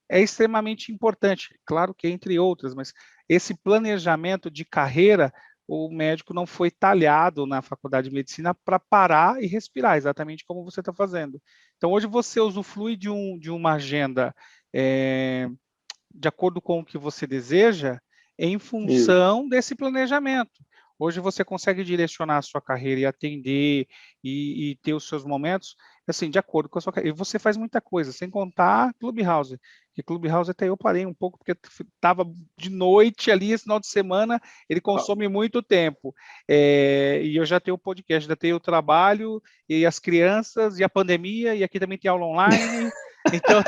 é extremamente importante, claro que entre outras, mas esse planejamento de carreira, o médico não foi talhado na faculdade de medicina para parar e respirar, exatamente como você está fazendo. Então, hoje você usufrui de uma agenda de acordo com o que você deseja, em Isso. função desse planejamento. Hoje você consegue direcionar a sua carreira e atender e ter os seus momentos, assim, de acordo com a sua carreira. E você faz muita coisa, sem contar Clubhouse. Que Clubhouse até eu parei um pouco, porque estava de noite ali, esse final de semana, ele consome muito tempo. E eu já tenho o podcast, já tenho o trabalho, e as crianças, e a pandemia, e aqui também tem aula online. Então,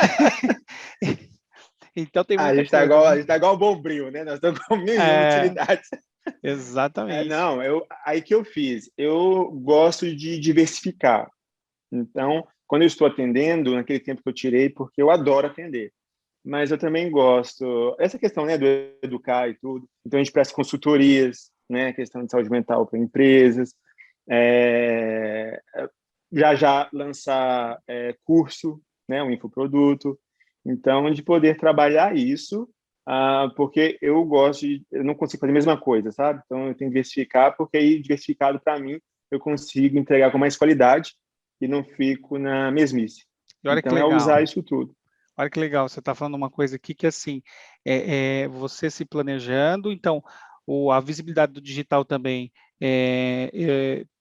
então tem A muita gente está coisa, igual, a né? gente tá igual o Bombril, né? Nós estamos com mil e uma É, utilidades. exatamente. Não, aí que eu fiz. Eu gosto de diversificar. Então, quando eu estou atendendo, naquele tempo que eu tirei, porque eu adoro atender. Mas eu também gosto, essa questão, né, do educar e tudo. Então, a gente presta consultorias, né, questão de saúde mental para empresas. É, já lançar curso, né, um infoproduto. Então, de poder trabalhar isso, porque eu não consigo fazer a mesma coisa, sabe? Então, eu tenho que diversificar, porque aí, diversificado para mim, eu consigo entregar com mais qualidade e não fico na mesmice. E olha que Então, é legal. usar isso tudo. Olha que legal, você está falando uma coisa aqui que, assim, você se planejando, então, a visibilidade do digital também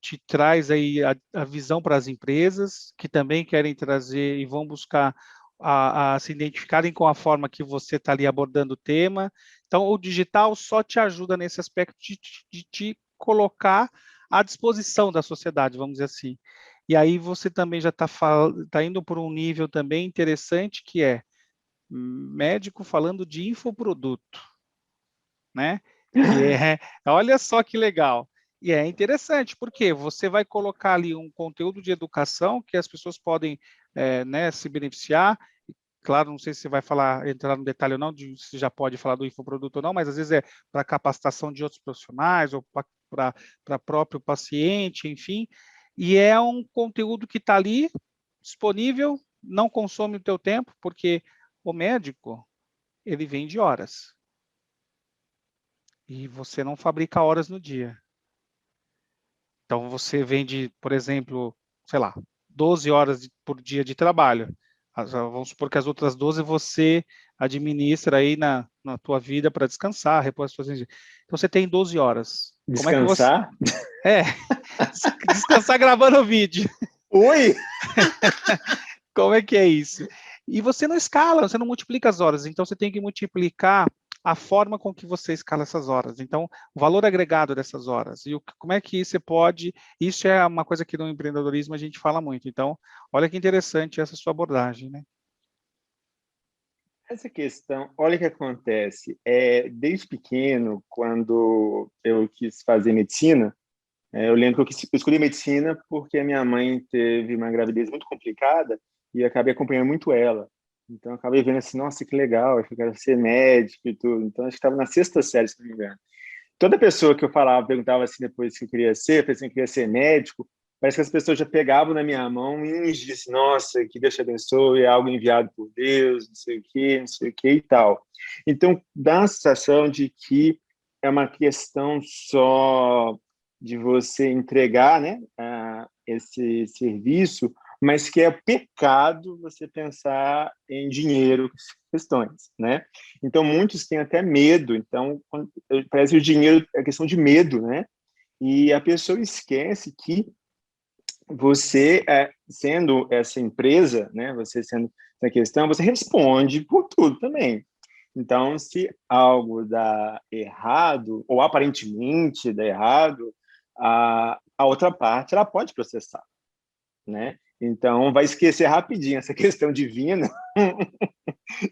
te traz aí a visão para as empresas, que também querem trazer e vão buscar a se identificarem com a forma que você está ali abordando o tema. Então, o digital só te ajuda nesse aspecto de te colocar à disposição da sociedade, vamos dizer assim. E aí você também já está indo por um nível também interessante, que é médico falando de infoproduto, né? Que olha só que legal. E é interessante, porque você vai colocar ali um conteúdo de educação que as pessoas podem né, se beneficiar. Claro, não sei se você vai entrar no detalhe ou não, se já pode falar do infoproduto ou não, mas às vezes é para capacitação de outros profissionais ou para próprio paciente, enfim. E é um conteúdo que está ali, disponível, não consome o teu tempo, porque o médico, ele vende horas. E você não fabrica horas no dia. Então, você vende, por exemplo, sei lá, 12 horas por dia de trabalho. Vamos supor que as outras 12 você administra aí na tua vida para descansar, repor as suas energias. Então, você tem 12 horas. Como é que você... Descansar? É, descansar gravando o vídeo. Ui! Como é que é isso? E você não escala, você não multiplica as horas, então você tem que multiplicar a forma com que você escala essas horas. Então, o valor agregado dessas horas. E como é que você pode... Isso é uma coisa que no empreendedorismo a gente fala muito. Então, olha que interessante essa sua abordagem, né? Essa questão, olha o que acontece. Desde pequeno, quando eu quis fazer medicina, eu lembro que eu escolhi medicina porque a minha mãe teve uma gravidez muito complicada e eu acabei acompanhando muito ela. Então, eu acabei vendo assim, nossa, que legal, eu quero ser médico e tudo. Então, acho que estava na sexta série, se não me engano. Toda pessoa que eu falava, perguntava assim depois o que eu queria ser, eu pensei que eu queria ser médico, parece que as pessoas já pegavam na minha mão e diziam, nossa, que Deus te abençoe, é algo enviado por Deus, não sei o que e tal. Então, dá a sensação de que é uma questão só de você entregar, né, esse serviço, mas que é pecado você pensar em dinheiro, questões, né? Então, muitos têm até medo. Então, parece que o dinheiro é questão de medo, né? E a pessoa esquece que você, sendo essa empresa, né? Você sendo essa questão, você responde por tudo também. Então, se algo dá errado, ou aparentemente dá errado, a outra parte ela pode processar, né? Então, vai esquecer rapidinho essa questão divina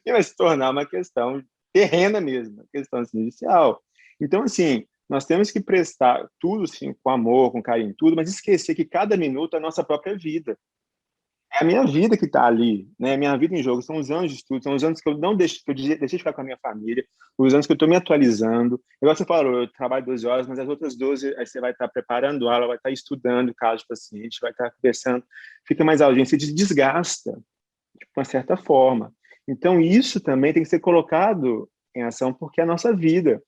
e vai se tornar uma questão terrena mesmo, uma questão assim, inicial. Então, assim, nós temos que prestar tudo assim, com amor, com carinho, tudo, mas esquecer que cada minuto é a nossa própria vida. É a minha vida que está ali, né? A minha vida em jogo. São os anos de estudo, são os anos que eu não deixo, que eu deixei de ficar com a minha família, os anos que eu estou me atualizando. Igual você falou, eu trabalho 12 horas, mas as outras 12, aí você vai estar preparando aula, vai estar estudando caso de paciente, vai estar conversando, fica mais ausente, você desgasta, de uma certa forma. Então, isso também tem que ser colocado em ação, porque é a nossa vida,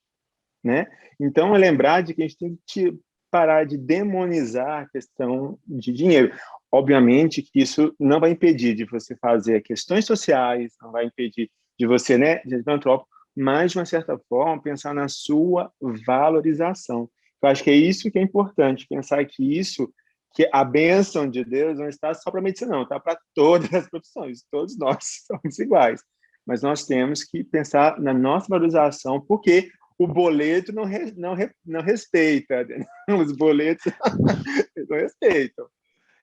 né? Então, é lembrar de que a gente tem que parar de demonizar a questão de dinheiro. Obviamente que isso não vai impedir de você fazer questões sociais, não vai impedir de você, né, de filantrópico, mas, de uma certa forma, pensar na sua valorização. Eu acho que é isso que é importante, pensar que isso, que a bênção de Deus não está só para a medicina, não, está para todas as profissões, todos nós somos iguais. Mas nós temos que pensar na nossa valorização, porque o boleto não respeita, né? Os boletos não respeitam.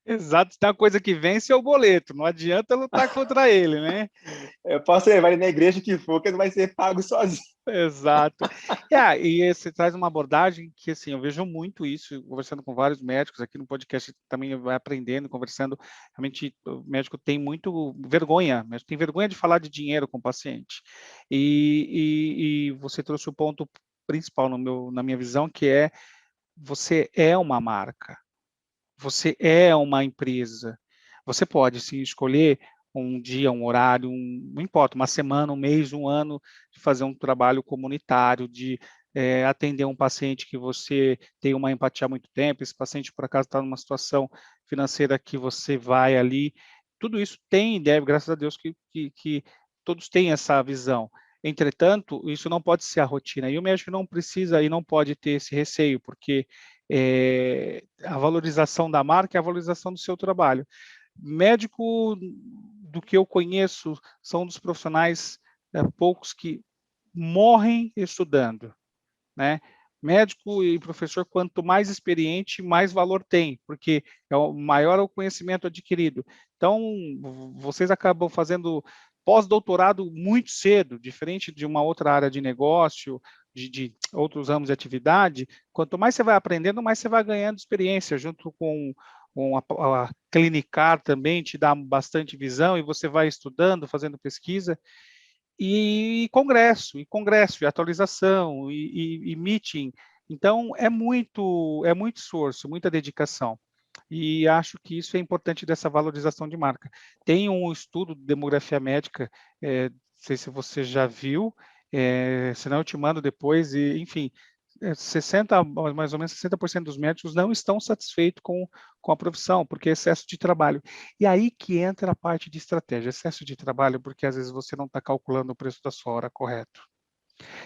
Exato, se tem uma coisa que vence é o boleto, não adianta lutar contra ele, né? Eu posso levar ele na igreja que for, que ele vai ser pago sozinho. Exato. E você traz uma abordagem que, assim, eu vejo muito isso, conversando com vários médicos, aqui no podcast também vai aprendendo, conversando, realmente o médico tem muito vergonha, o médico tem vergonha de falar de dinheiro com o paciente. E você trouxe o ponto principal na minha visão, que é, você é uma marca, você é uma empresa, você pode, sim, escolher um dia, um horário, não importa, uma semana, um mês, um ano, de fazer um trabalho comunitário, de atender um paciente que você tem uma empatia há muito tempo, esse paciente, por acaso, está numa situação financeira que você vai ali, tudo isso tem, deve, graças a Deus, que todos têm essa visão. Entretanto, isso não pode ser a rotina, e o médico não precisa e não pode ter esse receio, porque a valorização da marca é a valorização do seu trabalho. Médico, do que eu conheço, são um dos profissionais poucos que morrem estudando, né? Médico e professor, quanto mais experiente, mais valor tem, porque maior é o conhecimento adquirido. Então, vocês acabam fazendo pós-doutorado muito cedo, diferente de uma outra área de negócio, de outros ramos de atividade. Quanto mais você vai aprendendo, mais você vai ganhando experiência, junto com a Clinicar também te dá bastante visão, e você vai estudando, fazendo pesquisa, e atualização, e meeting. Então, é muito esforço, muita dedicação. E acho que isso é importante dessa valorização de marca. Tem um estudo de demografia médica, não sei se você já viu, senão eu te mando depois, e, enfim, 60, mais ou menos 60% dos médicos não estão satisfeitos com a profissão, porque é excesso de trabalho. E aí que entra a parte de estratégia, excesso de trabalho, porque às vezes você não está calculando o preço da sua hora correto.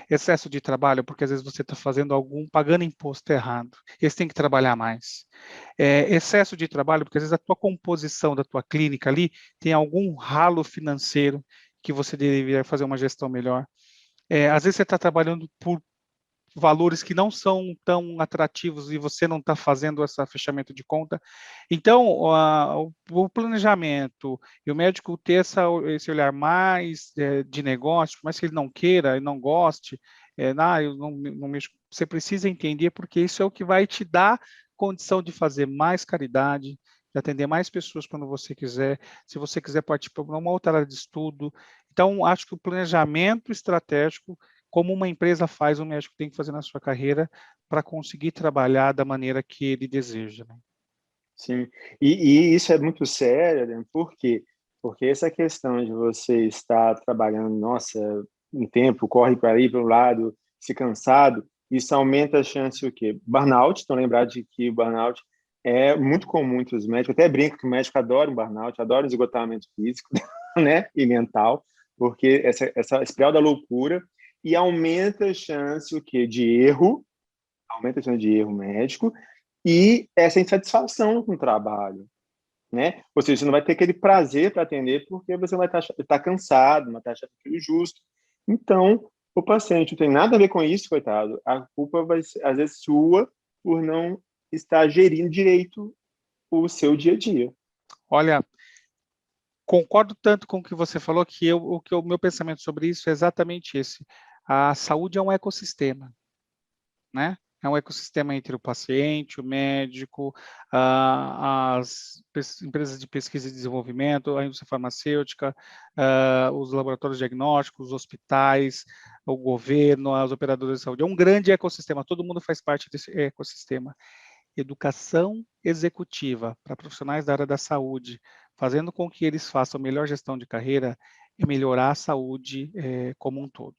Excesso de trabalho, porque às vezes você está pagando imposto errado, e você tem que trabalhar mais. Excesso de trabalho, porque às vezes a tua composição da tua clínica ali tem algum ralo financeiro que você deveria fazer uma gestão melhor. Às vezes você está trabalhando por valores que não são tão atrativos e você não está fazendo esse fechamento de conta. Então, o planejamento e o médico ter esse olhar mais de negócio, mas que ele não queira e não goste, eu não mexo, você precisa entender, porque isso é o que vai te dar condição de fazer mais caridade, de atender mais pessoas quando você quiser, se você quiser participar de uma outra área de estudo. Então, acho que o planejamento estratégico, como uma empresa faz, o médico tem que fazer na sua carreira para conseguir trabalhar da maneira que ele deseja, né? Sim, e isso é muito sério, né? Por quê? Porque essa questão de você estar trabalhando, nossa, um tempo, corre para aí para um lado, se cansado, isso aumenta a chance o quê? Burnout, então lembrar de que o burnout é muito comum entre os médicos, até brinco que o médico adora um burnout, adora o esgotamento físico, né, e mental, porque essa espiral da loucura, e aumenta a chance o quê? De erro, aumenta a chance de erro médico, e essa insatisfação com o trabalho, né? Ou seja, você não vai ter aquele prazer para atender porque você vai estar cansado, não vai estar achando aquilo justo. Então, o paciente não tem nada a ver com isso, coitado. A culpa vai ser, às vezes, sua por não estar gerindo direito o seu dia a dia. Olha, concordo tanto com o que você falou, que o meu pensamento sobre isso é exatamente esse. A saúde é um ecossistema, né? É um ecossistema entre o paciente, o médico, as empresas de pesquisa e desenvolvimento, a indústria farmacêutica, os laboratórios diagnósticos, os hospitais, o governo, as operadoras de saúde. É um grande ecossistema, todo mundo faz parte desse ecossistema. Educação executiva para profissionais da área da saúde, fazendo com que eles façam melhor gestão de carreira, é melhorar a saúde como um todo.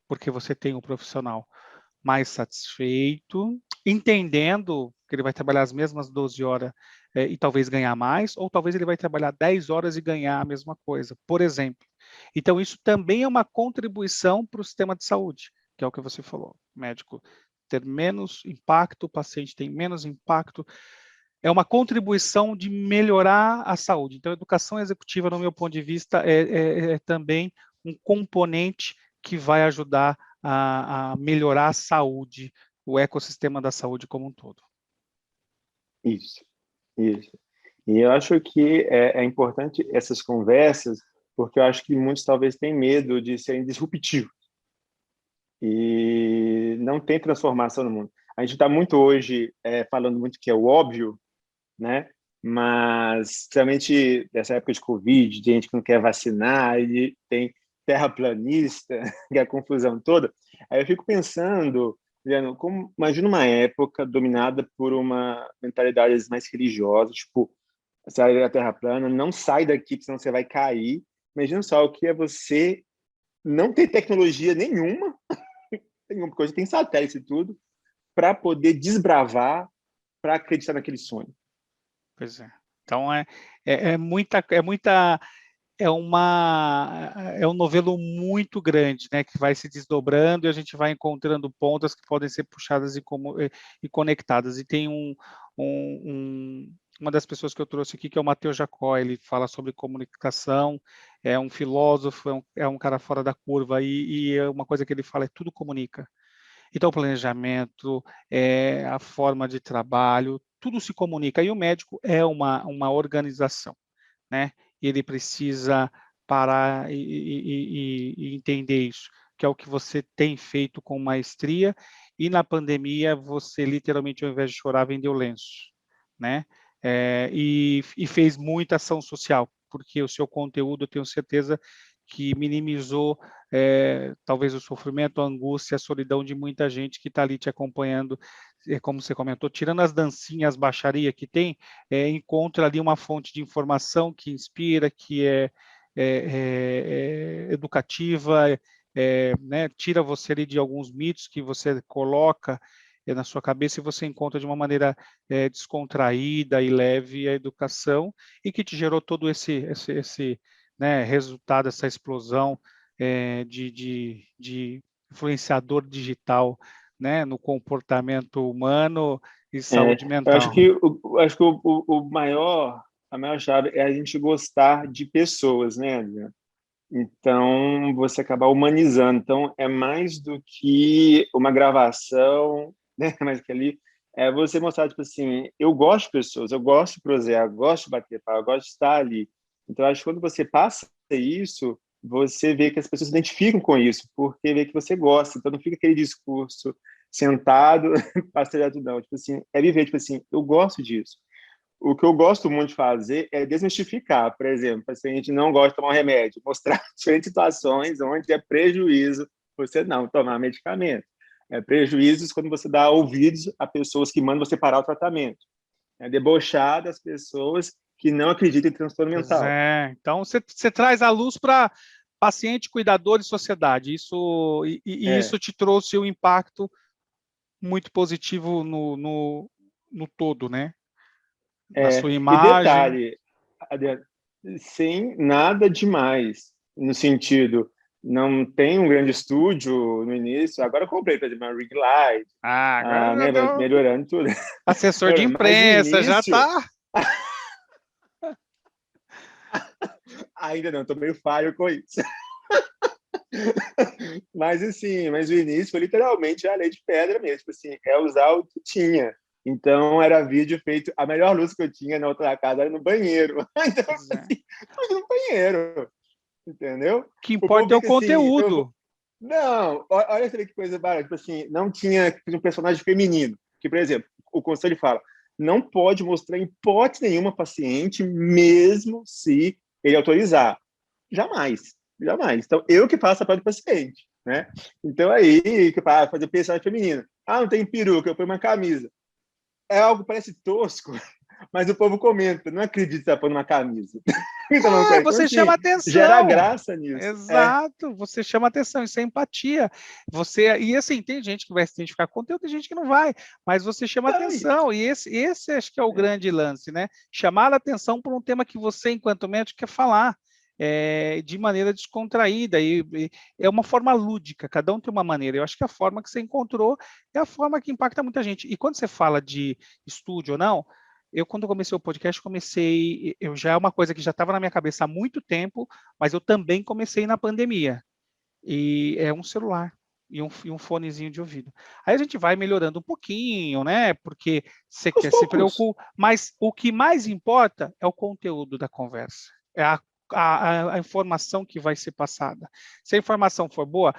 Porque você tem um profissional mais satisfeito, entendendo que ele vai trabalhar as mesmas 12 horas e talvez ganhar mais, ou talvez ele vai trabalhar 10 horas e ganhar a mesma coisa, por exemplo. Então, isso também é uma contribuição para o sistema de saúde, que é o que você falou. O médico ter menos impacto, o paciente tem menos impacto, é uma contribuição de melhorar a saúde. Então, a educação executiva, no meu ponto de vista, é também um componente que vai ajudar a melhorar a saúde, o ecossistema da saúde como um todo. Isso. E eu acho que é importante essas conversas, porque eu acho que muitos talvez têm medo de serem disruptivos e não tem transformação no mundo. A gente está muito hoje falando muito que é o óbvio, né? Mas, principalmente nessa época de Covid, de gente que não quer vacinar, e tem terraplanista, que é a confusão toda. Aí eu fico pensando, Juliano, imagina uma época dominada por uma mentalidade mais religiosa, tipo, essa área da Terra plana, não sai daqui, senão você vai cair. Imagina só o que é você não ter tecnologia nenhuma, porque hoje tem satélite e tudo, para poder desbravar, para acreditar naquele sonho. Pois é. Então, é um novelo muito grande, né, que vai se desdobrando e a gente vai encontrando pontas que podem ser puxadas e conectadas. E tem uma das pessoas que eu trouxe aqui, que é o Matheus Jacó, ele fala sobre comunicação, é um filósofo, é um cara fora da curva, e uma coisa que ele fala é tudo comunica. Então, o planejamento, a forma de trabalho, tudo se comunica. E o médico é uma organização, né? E ele precisa parar e entender isso, que é o que você tem feito com maestria. E na pandemia, você literalmente, ao invés de chorar, vendeu lenço, né? E fez muita ação social, porque o seu conteúdo, eu tenho certeza, que minimizou talvez o sofrimento, a angústia, a solidão de muita gente que está ali te acompanhando, como você comentou, tirando as dancinhas, as baixarias que tem, encontra ali uma fonte de informação que inspira, que é educativa, né, tira você ali de alguns mitos que você coloca na sua cabeça e você encontra de uma maneira descontraída e leve a educação e que te gerou todo esse né, resultado, essa explosão de influenciador digital, né, no comportamento humano e saúde Eu acho mental. que, a maior chave é a gente gostar de pessoas, né, Adriano? Então, você acabar humanizando. Então, é mais do que uma gravação, né? Mais que ali, é você mostrar, tipo assim, eu gosto de pessoas, eu gosto de prosear, eu gosto de bater papo, eu gosto de estar ali. Então, acho que quando você passa isso, você vê que as pessoas se identificam com isso, porque vê que você gosta. Então, não fica aquele discurso sentado, pastelhado, não. Tipo assim, é viver, tipo assim, eu gosto disso. O que eu gosto muito de fazer é desmistificar, por exemplo, o paciente não gosta de tomar um remédio, mostrar diferentes situações onde é prejuízo você não tomar medicamento. É prejuízos quando você dá ouvidos a pessoas que mandam você parar o tratamento. É debochar das pessoas que não acreditam em transtorno mental. Então você traz a luz para paciente, cuidador e sociedade. Isso te trouxe um impacto muito positivo no todo, né? Na sua E imagem. detalhe, Adriano, sem nada demais, no sentido, não tem um grande estúdio no início, agora eu comprei, por exemplo, uma ring light, Agora já né, vai deu melhorando tudo. assessor de Mas no imprensa, já início, está. ainda não, estou meio falho com isso. Mas assim, mas o início foi literalmente a lei de pedra mesmo, tipo assim, é usar o que tinha. Então, era vídeo feito, a melhor luz que eu tinha na outra casa era no banheiro. Então, assim, no banheiro, entendeu? O que O povo importa é o fica assim, conteúdo. Não, olha só que coisa barata. Tipo assim, não tinha um personagem feminino. Que, por exemplo, o conselho fala, não pode mostrar em hipótese nenhuma paciente, mesmo se ele autorizar. Jamais, jamais. Então, eu que faço a parte do paciente, né? Então, aí, que fazer personagem feminino. Ah, não tem peruca, eu ponho uma camisa. É algo que parece tosco, mas o povo comenta, não acredito que você está pondo uma camisa. Então, Você assim, chama gera atenção. graça nisso. Exato, você chama atenção, isso é empatia. E assim, tem gente que vai se identificar com conteúdo, tem gente que não vai, mas você chama Não, atenção, e esse acho que é o grande lance, né? Chamar a atenção por um tema que você, enquanto médico, quer falar. De maneira descontraída, e é uma forma lúdica, cada um tem uma maneira. Eu acho que a forma que você encontrou é a forma que impacta muita gente. E quando você fala de estúdio ou não, quando comecei o podcast, eu já é uma coisa que já estava na minha cabeça há muito tempo, mas eu também comecei na pandemia. E é um celular e um fonezinho de ouvido. Aí a gente vai melhorando um pouquinho, né? Porque você aos quer se poucos. preocupar, mas o que mais importa é o conteúdo da conversa. É a informação que vai ser passada. Se a informação for boa,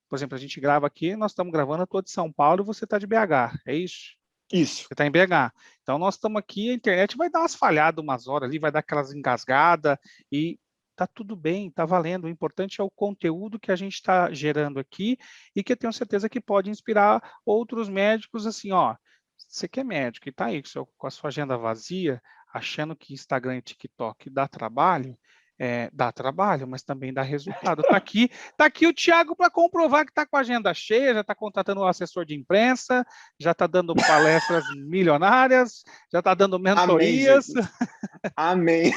por exemplo, a gente grava aqui, nós estamos gravando, eu estou de São Paulo e você está de BH, é isso? Isso. Você está em BH. Então, nós estamos aqui, a internet vai dar umas falhadas umas horas ali, vai dar aquelas engasgadas, e tá tudo bem, tá valendo. O importante é o conteúdo que a gente está gerando aqui e que eu tenho certeza que pode inspirar outros médicos, assim, ó, você que é médico e está aí com a sua agenda vazia, achando que Instagram e TikTok dá trabalho, mas também dá resultado. Tá aqui o Thiago para comprovar que está com a agenda cheia, já está contratando um assessor de imprensa, já está dando palestras milionárias, já está dando Amém, mentorias. Jesus. Amém.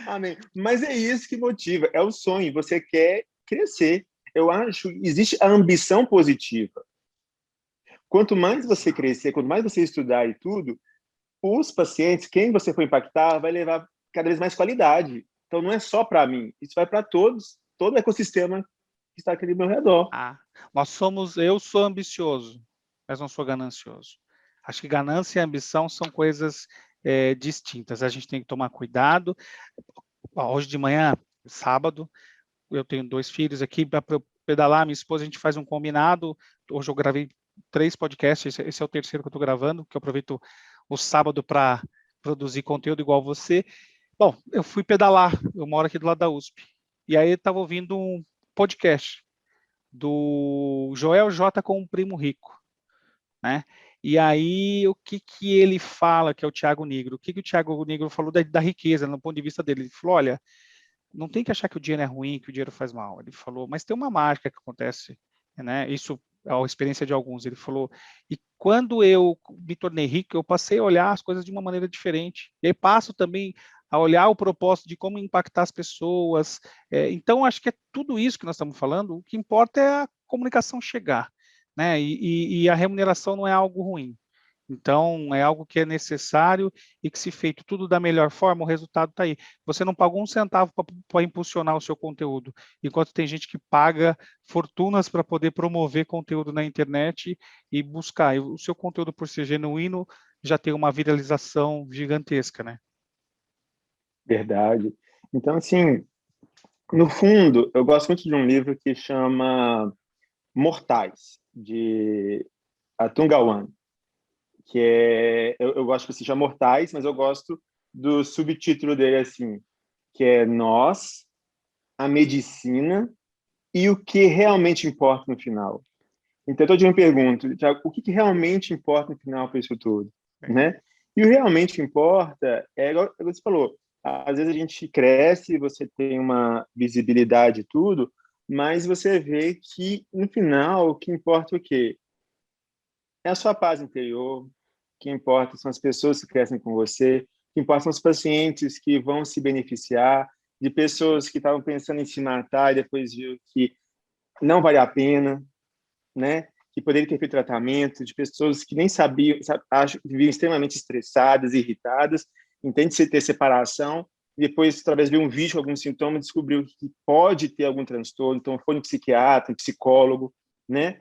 Amém. Mas é isso que motiva, é o sonho. Você quer crescer. Eu acho que existe a ambição positiva. Quanto mais você crescer, quanto mais você estudar e tudo, os pacientes, quem você for impactar, vai levar cada vez mais qualidade. Então, não é só para mim, isso vai para todos, todo o ecossistema que está aqui ao meu redor. Ah, eu sou ambicioso, mas não sou ganancioso. Acho que ganância e ambição são coisas distintas. A gente tem que tomar cuidado. Hoje de manhã, sábado, eu tenho 2 filhos aqui para pedalar. Minha esposa, a gente faz um combinado. Hoje eu gravei 3 podcasts. Esse é o terceiro que eu estou gravando, que eu aproveito o sábado para produzir conteúdo igual você. Bom, eu fui pedalar. Eu moro aqui do lado da USP. E aí eu estava ouvindo um podcast do Joel J com o Primo Rico, né? E aí, o que ele fala, que é o Thiago Negro? O que o Thiago Negro falou da riqueza, no ponto de vista dele? Ele falou, olha, não tem que achar que o dinheiro é ruim, que o dinheiro faz mal. Ele falou, mas tem uma mágica que acontece, né? Isso é a experiência de alguns. Ele falou, e quando eu me tornei rico, eu passei a olhar as coisas de uma maneira diferente. E aí passo também a olhar o propósito de como impactar as pessoas. Então, acho que é tudo isso que nós estamos falando. O que importa é a comunicação chegar, né? E a remuneração não é algo ruim. Então, é algo que é necessário e que, se feito tudo da melhor forma, o resultado está aí. Você não pagou um centavo para impulsionar o seu conteúdo, enquanto tem gente que paga fortunas para poder promover conteúdo na internet e buscar. E o seu conteúdo, por ser genuíno, já tem uma viralização gigantesca, né? Verdade. Então, assim, no fundo, eu gosto muito de um livro que chama Mortais, de Atung Gawande, que eu gosto que se chama Mortais, mas eu gosto do subtítulo dele assim, que é Nós, a Medicina e o que realmente importa no final. Então, todo dia eu me pergunto, Thiago, o que realmente importa no final para isso tudo, né? E o realmente importa é, igual você falou, às vezes a gente cresce, você tem uma visibilidade e tudo, mas você vê que, no final, o que importa é o quê? É a sua paz interior, o que importa são as pessoas que crescem com você, o que importa são os pacientes que vão se beneficiar, de pessoas que estavam pensando em se matar e depois viu que não vale a pena, né? Que poderiam ter feito tratamento, de pessoas que nem sabiam, viviam extremamente estressadas, irritadas, entende se ter separação, e depois, através de um vídeo com algum sintoma, descobriu que pode ter algum transtorno, então foi no psiquiatra, psicólogo, né?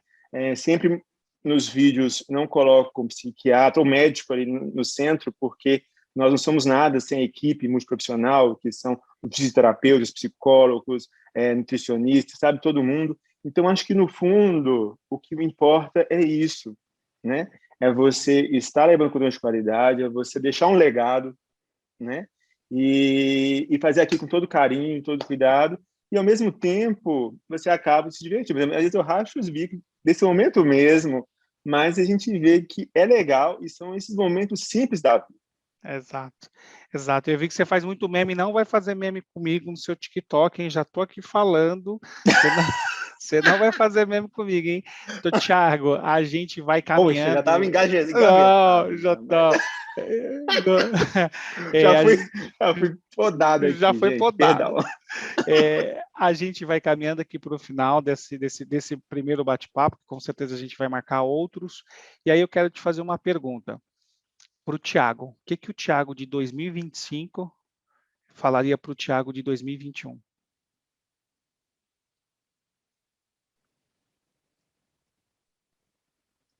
Sempre nos vídeos não coloco um psiquiatra ou médico ali no centro, porque Nós não somos nada sem a equipe multiprofissional, que são os fisioterapeutas, psicólogos, nutricionistas, sabe, todo mundo. Então, acho que, no fundo, o que importa é isso, né? É você estar levando conteúdo de qualidade, é você deixar um legado, né? E fazer aqui com todo carinho, todo cuidado, e, ao mesmo tempo, você acaba se divertindo. Às vezes eu racho os bicos desse momento mesmo, mas a gente vê que é legal e são esses momentos simples da vida. Exato, exato. Eu vi que você faz muito meme, não vai fazer meme comigo no seu TikTok, hein? Já estou aqui falando. Você não vai fazer meme comigo, hein? Então, Thiago, a gente vai caminhando. Poxa, já estava engajado. Não, já tá. Já fui podado aqui, já foi gente, podado. perdão. A gente vai caminhando aqui para o final desse primeiro bate-papo, com certeza a gente vai marcar outros. E aí eu quero te fazer uma pergunta para o Thiago. O que o Thiago de 2025 falaria para o Thiago de 2021?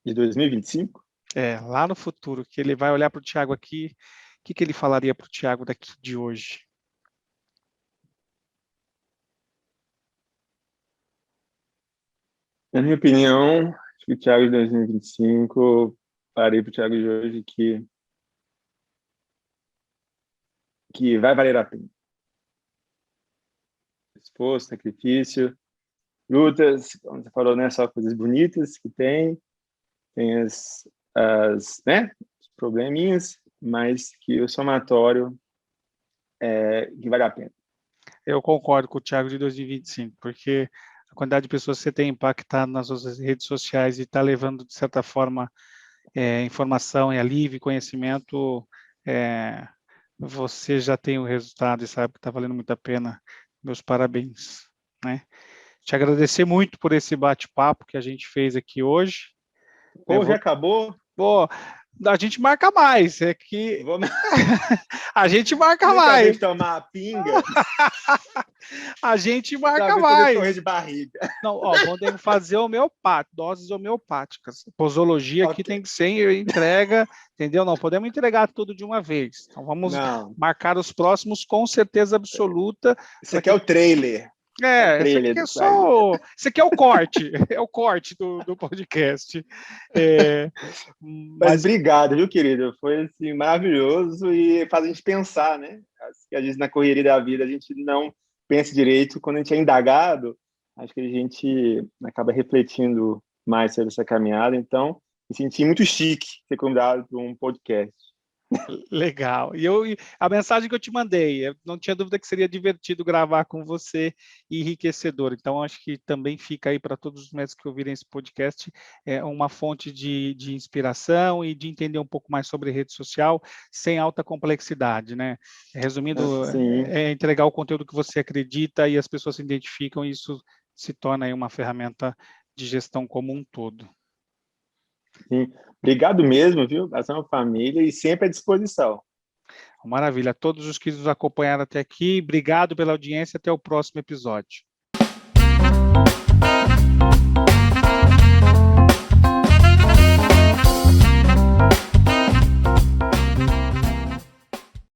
De 2025? Lá no futuro, que ele vai olhar para o Thiago aqui, o que ele falaria para o Thiago daqui de hoje? Na minha opinião, acho que o Thiago de 2025, parei para o Thiago de hoje que vai valer a pena. Esforço, sacrifício, lutas, como você falou, né, só coisas bonitas que tem né, os probleminhas, mas que o somatório que vale a pena. Eu concordo com o Thiago de 2025, porque a quantidade de pessoas que você tem impactado nas suas redes sociais e está levando, de certa forma, informação e alívio, conhecimento, você já tem o resultado e sabe que está valendo muito a pena. Meus parabéns, né? Te agradecer muito por esse bate-papo que a gente fez aqui hoje. Pô, já acabou? Pô, a gente marca mais, é que a gente marca mais. Vez tomar a pinga. A gente marca mais. Correr de barriga. Não, vamos fazer doses homeopáticas. Posologia aqui tem que ser entrega, entendeu? Não podemos entregar tudo de uma vez. Então vamos marcar os próximos com certeza absoluta. Isso aqui é o trailer. Isso aqui é o corte, é o corte do podcast. Mas obrigado, viu, querido? Foi assim, maravilhoso e faz a gente pensar, né? Às vezes na correria da vida a gente não pensa direito, quando a gente é indagado, acho que a gente acaba refletindo mais sobre essa caminhada, então me senti muito chique ser convidado para um podcast. Legal. E a mensagem que eu te mandei, eu não tinha dúvida que seria divertido gravar com você e enriquecedor. Então, acho que também fica aí para todos os médicos que ouvirem esse podcast uma fonte de inspiração e de entender um pouco mais sobre rede social sem alta complexidade, né? Resumindo, entregar o conteúdo que você acredita e as pessoas se identificam, e isso se torna aí uma ferramenta de gestão como um todo. Sim. Obrigado mesmo, viu? A sua família e sempre à disposição. Maravilha. Todos os que nos acompanharam até aqui, obrigado pela audiência. Até o próximo episódio.